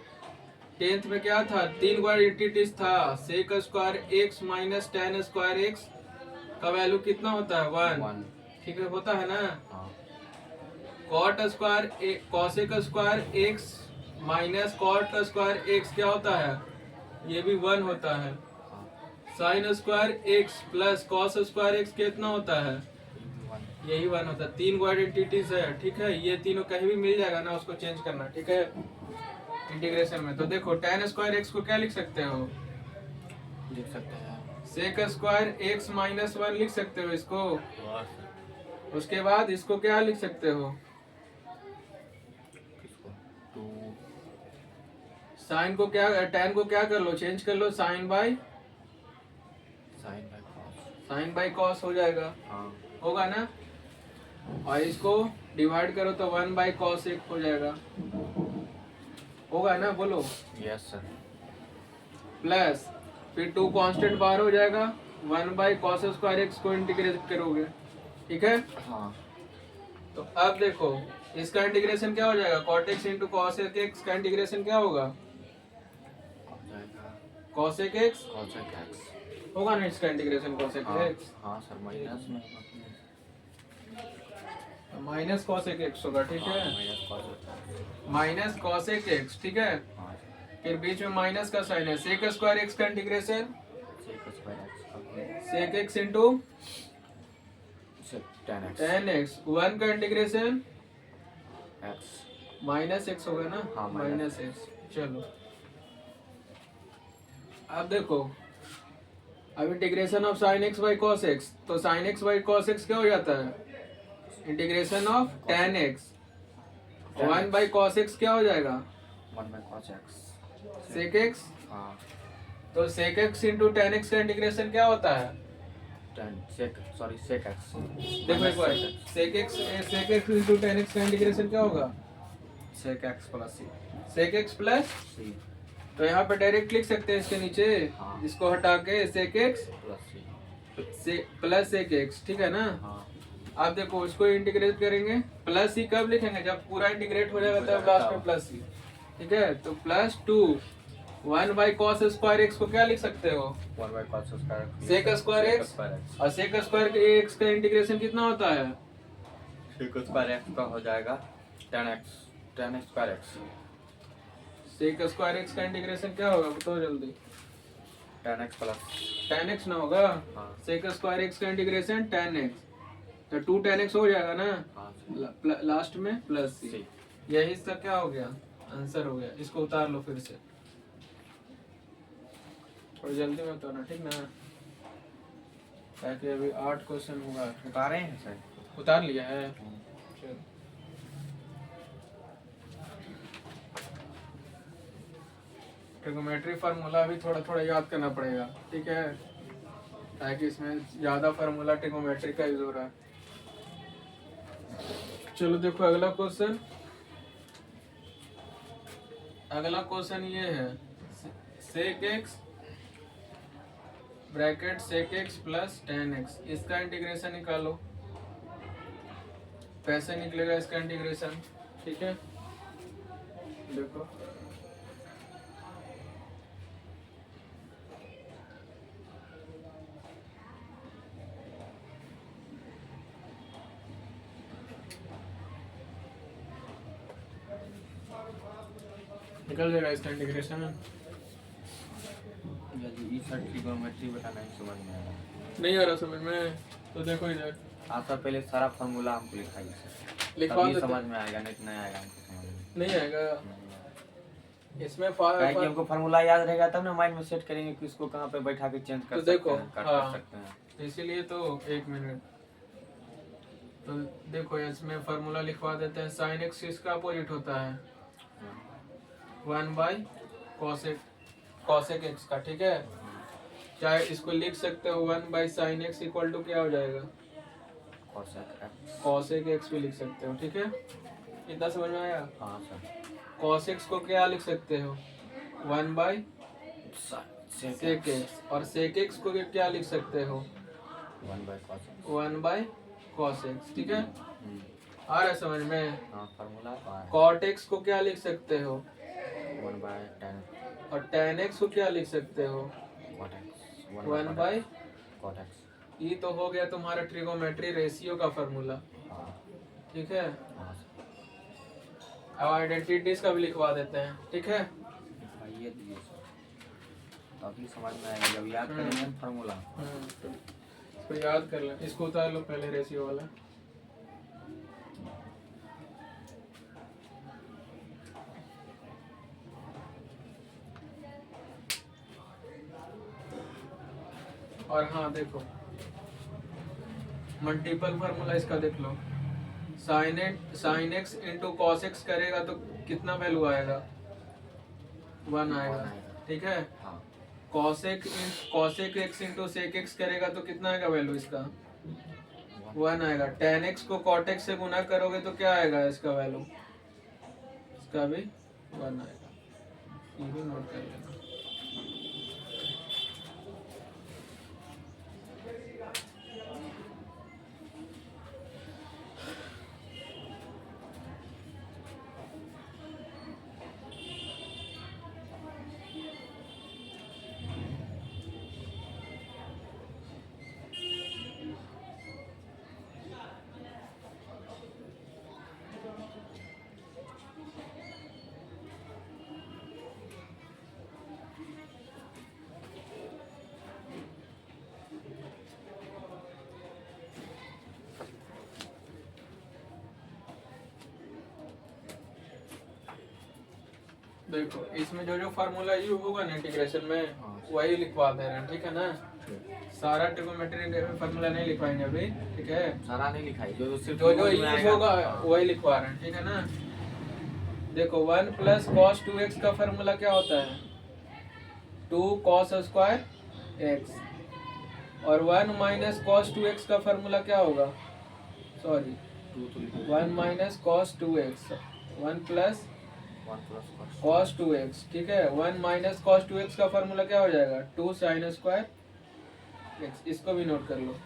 10th में क्या था, 3 आइडेंटिटीज था, sec square x minus tan square x का वैल्यू कितना होता है, 1, ठीक है, होता है ना। हाँ cot square cosec square x minus cot square x क्या होता है, ये भी 1 होता है। Sine square x plus cos square x कितना होता है, यही 1 होता है। 3 आइडेंटिटीज है, ठीक है, ये तीनों कहीं भी मिल जाएगा ना, उसको चेंज करना, ठीक है, इंटीग्रेशन में। तो देखो tan स्क्वायर x को क्या लिख सकते हो, लिख सकते हैं सेक स्क्वायर x माइनस 1 लिख सकते हो इसको। हाँ सर उसके बाद इसको क्या लिख सकते हो, किसको 2 साइन को क्या, tan को क्या कर लो, चेंज कर लो, साइन बाई कॉस हो जाएगा, हाँ होगा ना। और इसको डिवाइड करो तो 1 बाई कॉस एक हो जाएगा, होगा ना, बोलो। यस सर प्लस फिर 2 कांस्टेंट बाहर हो जाएगा, 1 बाई कॉस स्क्वायर एक्स को इंटीग्रेट करोगे, ठीक है। हाँ तो अब देखो इसका इंटीग्रेशन क्या हो जाएगा, cot x into cos x का इंटीग्रेशन क्या होगा, हो जाएगा कॉसेक एक्स cosec x होगा ना, इसका इंटीग्रेशन कॉसेक हाँ एक्स हाँ सर माइनस में माइनस कॉसेक एक्स होगा, ठीक है, minus cosec minus cosec x, ठीक है। हाँ फिर बीच में माइनस का साइन है, सेक स्क्वायर एक्स का इंटीग्रेशन sec स्क्वायर x का sec x into tan x 10x, 1 का इंटीग्रेशन x माइनस एक्स होगा ना, हाँ, माइनस एक्स। चलो अब देखो, अब integration of sine X by cos X, तो sine X by cos X क्या हो जाता है, integration of tan x, 1 by cos X क्या हो जाएगा, 1 by cos x sec X. हाँ तो sec x into tan x का इंटीग्रेशन क्या होता है, sec x देखो एक बार sec x into tan x का इंटीग्रेशन क्या होगा? sec x plus c sec x plus c तो यहाँ पे डायरेक्ट लिख सकते हैं इसके नीचे, हाँ। इसको हटा के sec x plus c plus sec x, ठीक है ना? हाँ आप देखो इसको इंटीग्रेट करेंगे, प्लस सी कब लिखेंगे? जब पूरा इंटीग्रेट हो जाएगा तब लास्ट में प्लस सी, ठीक है? तो plus 2 1 by cos square x को क्या लिख सकते हो? 1 by cos square sec square x, और सेक स्क्वायर एक्स का इंटीग्रेशन कितना होता है? sec square x का हो जाएगा tan x square x sec square x का इंटीग्रेशन क्या होगा बताओ जल्दी? tan x plus tan x ना होगा? हाँ। सेक स्क्वायर एक्स का इंटीग्रेशन tan x, तो 2 tan x हो जाएगा ना? हाँ लास्ट में प्लस सी, c यही हिस्सा क्या हो गया? आंसर हो गया। इसको उतार लो फिर से, और जल्दी में उतारना, ठीक ना? ताकि अभी 8 क्वेश्चन होगा। उतारे हैं सर उतार लिया है? चलो ट्रिगोमेट्री फार्मूला भी थोड़ा थोड़ा याद करना पड़ेगा, ठीक है? ताकि इसमें ज्यादा फार्मूला ट्रिगोमेट्री का यूज हो रहा है। चलो देखो अगला क्वेश्चन, अगला क्वेश्चन ये है sec x bracket sec x plus tan x, इसका इंटीग्रेशन निकालो। कैसे निकलेगा इसका इंटीग्रेशन, ठीक है? देखो निकल जाएगा इसका इंटीग्रेशन। यदि इस ट्रिगोनोमेट्री बताना ही समझ में आएगा नहीं आ रहा समझ में, तो देखो इधर आता पहले सारा फार्मूला हमको लिखाइए लिखवा तभी देते समझ में आएगा, नहीं तो नहीं आएगा हमको समझ में। नहीं आएगा इसमें काहे कि हमको फार्मूला याद रहेगा तब ना माइंड में सेट करेंगे कि इसको कहाँ पे बैठा के चेंज कर तो सकते देखो, हैं, कर हाँ। सकते हैं। इसीलिए तो एक मिनट, तो देखो इसमें फार्मूला लिखवा देते हैं। साइन एक्स इसका अपोजिट होता है 1 बाई कॉसेक एक्स का, ठीक है? चाहे इसको लिख सकते हो 1 by sine x equal to क्या हो जाएगा? कॉसेक एक्स भी लिख सकते हो, ठीक है? इतना समझ में आया? हाँ सर। कॉस एक्स को क्या लिख सकते हो? 1 बाई सेक एक्स, और सेक एक्स को क्या लिख सकते हो? 1 बाई कॉस एक्स, ठीक है? आ रहा है समझ में? हाँ फार्मूला कॉट एक्स को क्या लिख सकते हो? 1 by tan और tan एक्स को क्या लिख सकते हो? cot x 1 by cot x। ये तो हो गया तुम्हारा ट्रिगोमेट्री रेशियो का फार्मूला, हाँ ठीक है? हाँ अब आइडेंटिटीज का भी लिखवा देते हैं, ठीक है? ये दिए सर तभी समझ में आएगा जब याद करेंगे फार्मूला। इसको याद कर लें, इसको उतार लो पहले रेशियो वाला। और हाँ देखो मल्टीपल फार्मूला इसका देख लो। Sine X into cos X करेगा तो कितना वैल्यू आएगा? 1 आएगा, ठीक है? हाँ cosec x into sec x करेगा तो कितना आएगा वैल्यू इसका? 1 आएगा। tan एक्स को cot एक्स से गुना करोगे तो क्या आएगा इसका वैल्यू? इसका भी 1 आएगा। ये भी नोट कर लेना। देखो इसमें जो जो फार्मूला यूज होगा ना इंटीग्रेशन में वही लिखवा दे रहे हैं, ठीक है ना? सारा ट्रिगोमेट्री फार्मूला नहीं लिखवाएंगे अभी, ठीक है? सारा नहीं लिखाई जो जो जो यूज होगा वही लिखवा रहे हैं, ठीक है ना? देखो 1 प्लस कॉस 2x का फार्मूला क्या होता है? 2 कॉस स्क्वायर x, और 1 माइनस कॉस 2x का फॉर्मूला क्या होगा? Sorry, 1 minus cos 2x, 1 plus 1 plus cos 2x, ठीक है। 1 माइनस कॉस 2x का फॉर्मूला क्या हो जाएगा? 2 साइन स्क्वायर x। इसको भी नोट कर लो।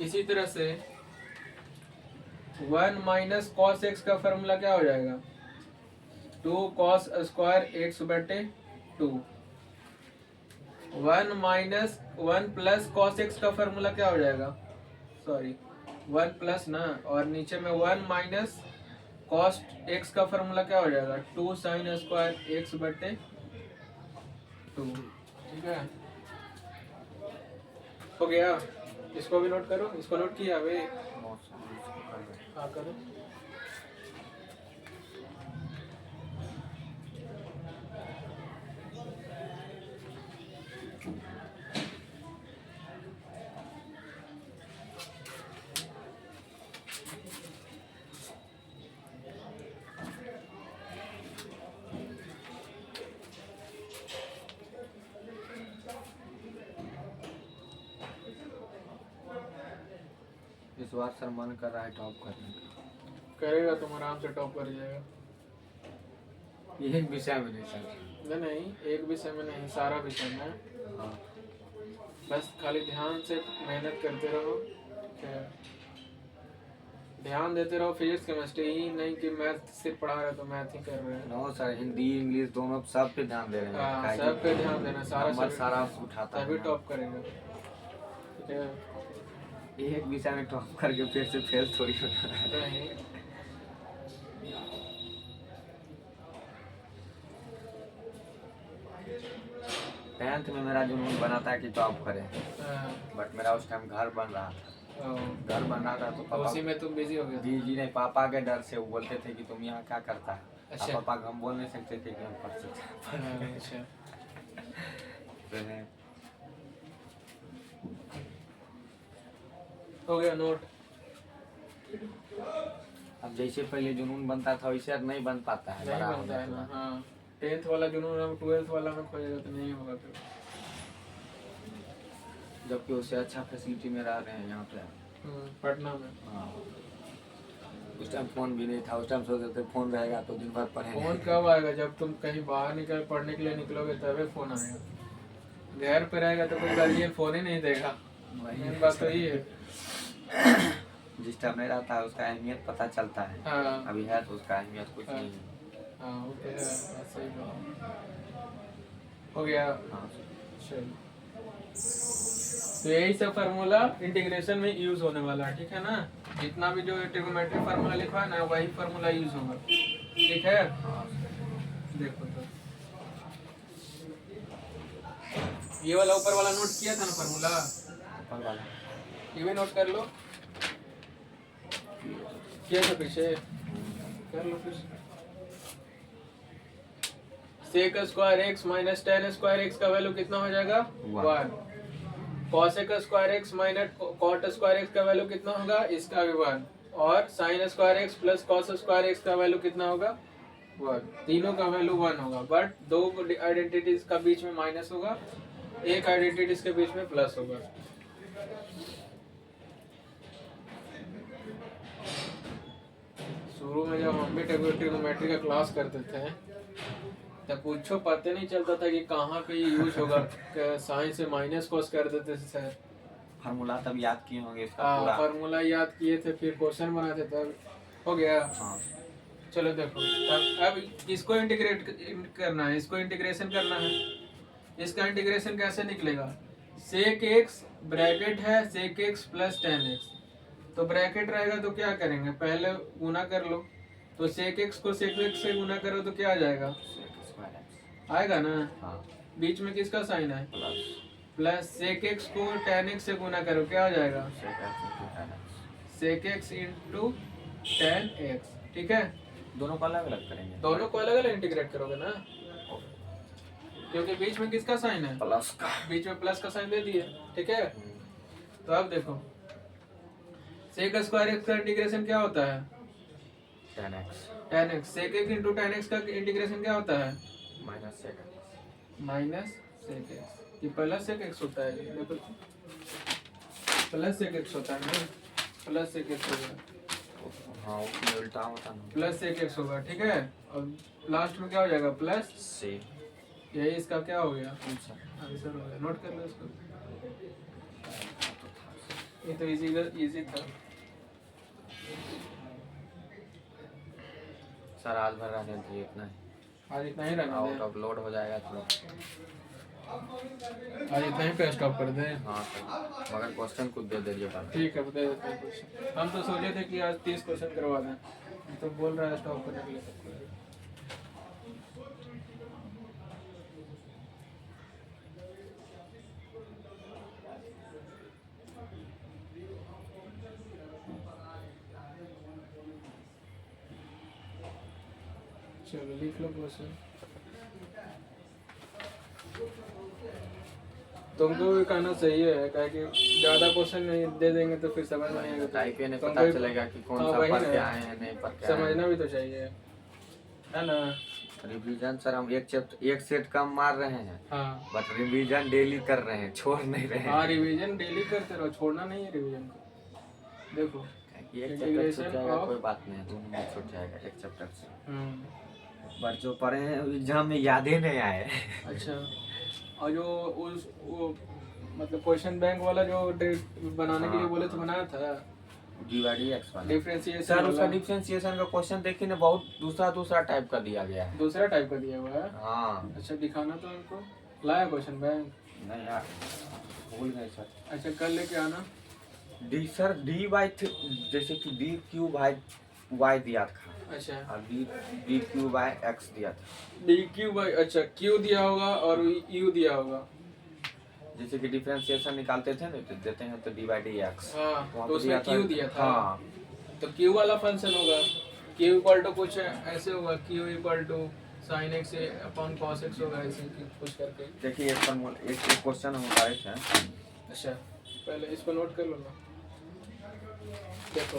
इसी तरह से 1 माइनस कॉस x का फॉर्मूला क्या हो जाएगा? 2 कॉस स्क्वायर x बटे 2। 1 माइनस 1 प्लस कॉस x का फॉर्मूला क्या हो जाएगा? सॉरी, 1 प्लस ना, और नीचे में 1 माइनस कॉस x का फॉर्मूला क्या हो जाएगा? 2 साइन स्क्वायर x बटे 2, ठीक है। हो गया? इसको भी नोट करो। इसको नोट किया वे? हाँ करो। इस बार सर मन कर रहा है टॉप करने का। करेगा, तुम आराम से टॉप कर जाएगा। ये एक विषय में नहीं सर। नहीं, एक विषय में नहीं, सारा विषय में। हाँ। बस खाली ध्यान से मेहनत करते रहो, ठीक है। ध्यान देते रहो फिजिक्स केमिस्ट्री, ही नहीं कि मैथ सिर्फ पढ़ा रहे तो मैथ ही कर रहे हैं। नो सर, हिंदी इंग्लिश दोनों सब पे ध्यान दे रहे हैं। हाँ, सब पे ध्यान देना, सारा नंबर सारा उठाता तभी है। टॉप करेगा, ठीक है। एक विषय में टॉप करके फिर से फेल थोड़ी होता है। नहीं, 10th में मेरा जुनून बना था कि टॉप करें, हाँ, बट मेरा उस टाइम घर बन रहा था। घर बन रहा था तो तो पापा उसी में तुम बिजी हो गए थे। जी नहीं, पापा के डर से वो बोलते थे कि तुम यहाँ क्या करता है। अच्छा। पापा को हम बोल नहीं सकते थे कि हम पढ़ सकते हैं। अच्छा, हो गया नोट। अब जैसे पहले जुनून बनता था वैसे अब नहीं बन पाता है। नहीं बड़ा बनता है होने के ना। बाद। हाँ, 10th वाला जुनून हम 12th वाला में खोजेगा तो नहीं होगा फिर। जबकि उससे अच्छा फैसिलिटी में रह रहे हैं यहाँ पे। पटना में। हाँ, उस टाइम फोन भी नहीं था। उस टाइम सोचते थे फोन रहेगा तो दिन भर पढ़ेंगे। फोन कब आएगा? जब तुम कहीं बाहर निकल पढ़ने के लिए निकलोगे तभी फोन आएगा। घर पे रहेगा तो कोई गार्जियन फोन ही नहीं देगा। मेन बात तो ये है। जिस टाइम नहीं रहता है उसका अहमियत पता चलता है। हाँ, अभी है तो उसका अहमियत कुछ हाँ। नहीं है। हाँ, वो तो है, सही बात। हो गया? हाँ। चलो, तो यही सब फार्मूला इंटीग्रेशन में यूज होने वाला है, ठीक है ना। जितना भी जो ट्रिग्नोमेट्री फार्मूला लिखा है ना, वही फार्मूला यूज होगा, ठीक है। देखो तो ये वाला ऊपर वाला नोट किया था ना फार्मूला, ऊपर वाला ये भी नोट कर लो। किया था पीछे, कर लो फिर। Sec square x minus tan square x का वैल्यू कितना हो जाएगा? 1। Cosec square x minus cot square x का वैल्यू कितना होगा? इसका भी 1। और sine square x plus cos square x का वैल्यू कितना होगा? 1। तीनों का वैल्यू 1 होगा, बट दो आइडेंटिटीज का बीच में माइनस होगा, एक आइडेंटिटीज के बीच में प्लस होगा। शुरू में जब हम भी ट्रिग्नोमेट्री का क्लास करते थे तब कुछ पता नहीं चलता था कि कहाँ पे ये यूज होगा। साइन से माइनस कॉस कर देते थे सर। फार्मूला तब याद किए होंगे इसका हाँ, पूरा। फार्मूला याद किए थे, फिर क्वेश्चन बनाते तब हो गया। हाँ। चलो देखो, अब इसको इंटीग्रेट करना है, इसको इंटीग्रेशन करना है। इसका इंटीग्रेशन कैसे निकलेगा? सेक एक्स ब्रैकेट है sec x plus tan x, तो ब्रैकेट रहेगा तो क्या करेंगे? पहले गुना कर लो, तो सेक एक्स को सेक एक्स से गुना करो तो क्या आ जाएगा? आएगा ना। हाँ। बीच में किसका साइन है? प्लस। प्लस सेक एक्स को टेन एक्स से गुना करो, क्या आ जाएगा? Sec x into tan x, ठीक है। दोनों को अलग अलग करेंगे। दोनों को अलग अलग इंटीग्रेट करोगे ना, क्योंकि बीच में किसका साइन है? प्लस का। बीच में प्लस का साइन दे दिए, ठीक है। तो अब देखो, सेक स्क्वायर एक्स का इंटीग्रेशन क्या होता है? 10x tan x. Sec x into tan x का इंटीग्रेशन क्या होता है? Minus sec x. Minus sec x, ये प्लस सेक एक्स होता है, ये देखो प्लस सेक एक्स होता है ना, प्लस सेक एक्स होगा, हाँ उसमें उल्टा होता ना। प्लस सेक एक्स होगा, ठीक है। और लास्ट में क्या हो जाएगा, प्लस से यही इसका क्या हो गया, अच्छा आंसर हो गया। नोट कर लो इसको, ये तो इजी था। सर आज भर रहने दीजिए इतना ही, आज इतना ही रहने आउट दें, ऑफ लोड हो जाएगा तो। आज इतना ही पे स्टॉप कर दें। हाँ सर, मगर क्वेश्चन कुछ दे दीजिए पहले। ठीक है, बता देते हैं क्वेश्चन। हम तो सोचे थे कि आज 30 क्वेश्चन करवा दें, तो बोल रहा है स्टॉप करने के लिए सबको। चलो लिख लो क्वेश्चन। तुमको भी कहना सही है, क्या कि ज्यादा क्वेश्चन नहीं दे देंगे तो फिर समझ में नहीं आएगा, टाइप ही नहीं तुमको पता भी- चलेगा कि कौन हाँ, सा वही पढ़ ना। के आए हैं नहीं पढ़ के आए हैं। समझना भी तो चाहिए, है ना। रिवीजन सर हम एक सेट कम मार रहे हैं, हाँ बट रिवीजन डेली कर रहे हैं, छोड़ नहीं रहे हाँ, हैं। रिवीजन डेली करते रहो, छोड़ना नहीं है रिवीजन को। देखो एक चैप्टर छूट जाएगा कोई बात नहीं, 2 नंबर छूट जाएगा एक चैप्टर से, बट जो पढ़े हैं एग्जाम में याद ही नहीं आए। अच्छा, और जो वो मतलब क्वेश्चन बैंक वाला जो बनाने के लिए बोले तो बनाया था, डिवाइड एक्स वाला। डिफरेंशिएशन सर उसका वाला, डिफरेंशिएशन का क्वेश्चन देखिए ना, बहुत दूसरा टाइप का दिया गया है। दूसरा टाइप का दिया हुआ है। हाँ अच्छा दिखाना तो हमको, लाया क्वेश्चन बैंक। नहीं यार, भूल गए सर। अच्छा कल लेके आना। डी सर डी बाई जैसे कि डी क्यू बाई वाई दिया था, अच्छा और डी क्यू बाई एक्स दिया था। डी क्यू बाई, अच्छा क्यू दिया होगा और यू दिया होगा। जैसे कि डिफरेंशिएशन निकालते थे ना, तो देते हैं तो डी बाई डी एक्स, हाँ तो उसमें क्यू दिया था। हाँ तो क्यू वाला फंक्शन होगा, क्यू इक्वल टू कुछ ऐसे होगा, Q equal to sine x upon cos x होगा, ऐसे कुछ करके। देखिए एक क्वेश्चन हम उठाए थे। अच्छा पहले इसको नोट कर लो ना, देखो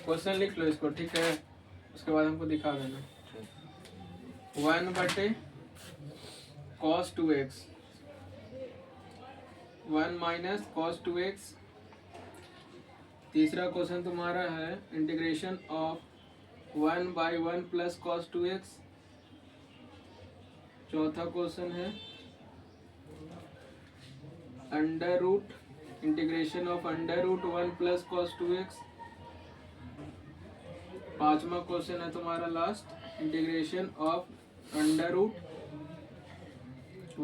क्वेश्चन लिख लो इसको, ठीक है। उसके बाद हमको दिखा देना। 1/cos 2x 1 minus cos 2x। तीसरा क्वेश्चन तुम्हारा है integration of 1/1 plus cos 2x। चौथा क्वेश्चन है under root integration of under root 1 plus cos 2x। पांचवा क्वेश्चन है तुम्हारा last, integration of under root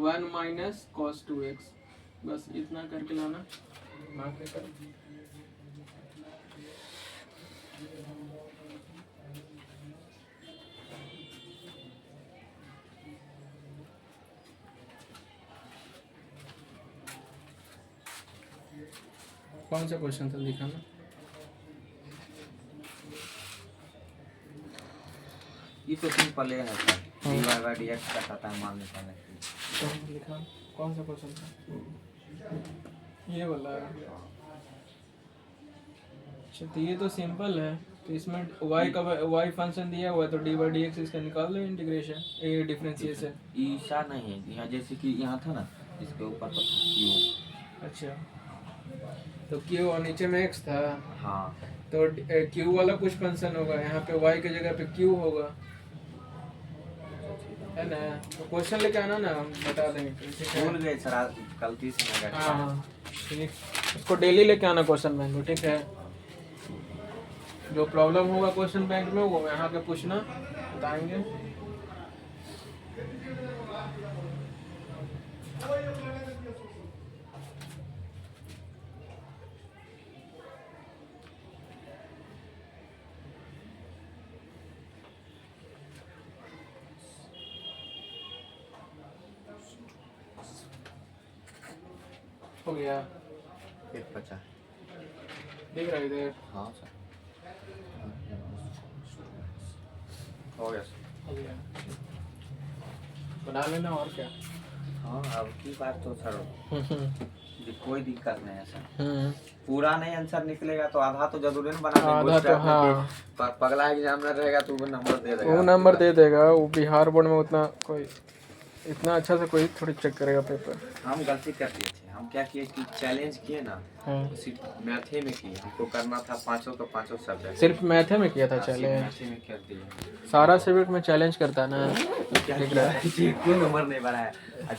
1 minus cos 2x। बस इतना करके लाना, मार्क लेकर। कौन सा क्वेश्चन था दिखाना। ये तो सिंपल है sir, d y by d x का खाता है मान निकालने के लिए। लिखा कौन सा क्वेश्चन था, ये वाला। अच्छा तो ये तो सिंपल है, तो इसमें y का y फंक्शन दिया हुआ है, तो डी बाई डी एक्स इसका निकाल लो इंटीग्रेशन, ये डिफरेंशिएशन। ईसा नहीं है यहाँ, जैसे कि यहाँ था ना, इसके ऊपर तो था क्यू। अच्छा तो q और नीचे में x था, हाँ तो q वाला कुछ फंक्शन होगा, यहाँ पे y की जगह पे q होगा, है ना। तो क्वेश्चन लेके आना ना, हम बता देंगे, ठीक है। भूल गए सर, आज गलती से मैं गया। हाँ ठीक, उसको डेली लेके आना क्वेश्चन बैंक को, ठीक है। जो प्रॉब्लम होगा क्वेश्चन बैंक में वो यहाँ पे पूछना, बताएंगे। हो गया, एक बचा। दिख रहा है इधर। हाँ सर हो गया सर। हो गया, बना लेना, और क्या। हाँ अब की बात तो सर जी कोई दिक्कत नहीं है सर, पूरा नहीं आंसर निकलेगा तो आधा तो जरूर ना बना देंगे। आधा तो हाँ, पगला एग्जामिनर रहेगा तो वो नंबर दे देगा, वो नंबर दे देगा। वो बिहार बोर्ड में उतना कोई इतना अच्छा से कोई थोड़ी चेक करेगा पेपर। हम गलती कर दिए थे, हम क्या किए कि चैलेंज किए ना, उसी मैथे में किए, हमको करना था 5 का 5 सब्जेक्ट। सिर्फ मैथे में किया था चैलेंज? मैथे में कर दिए। सारा सब्जेक्ट में चैलेंज करता है ना। क्या किया? कोई नंबर नहीं बना है।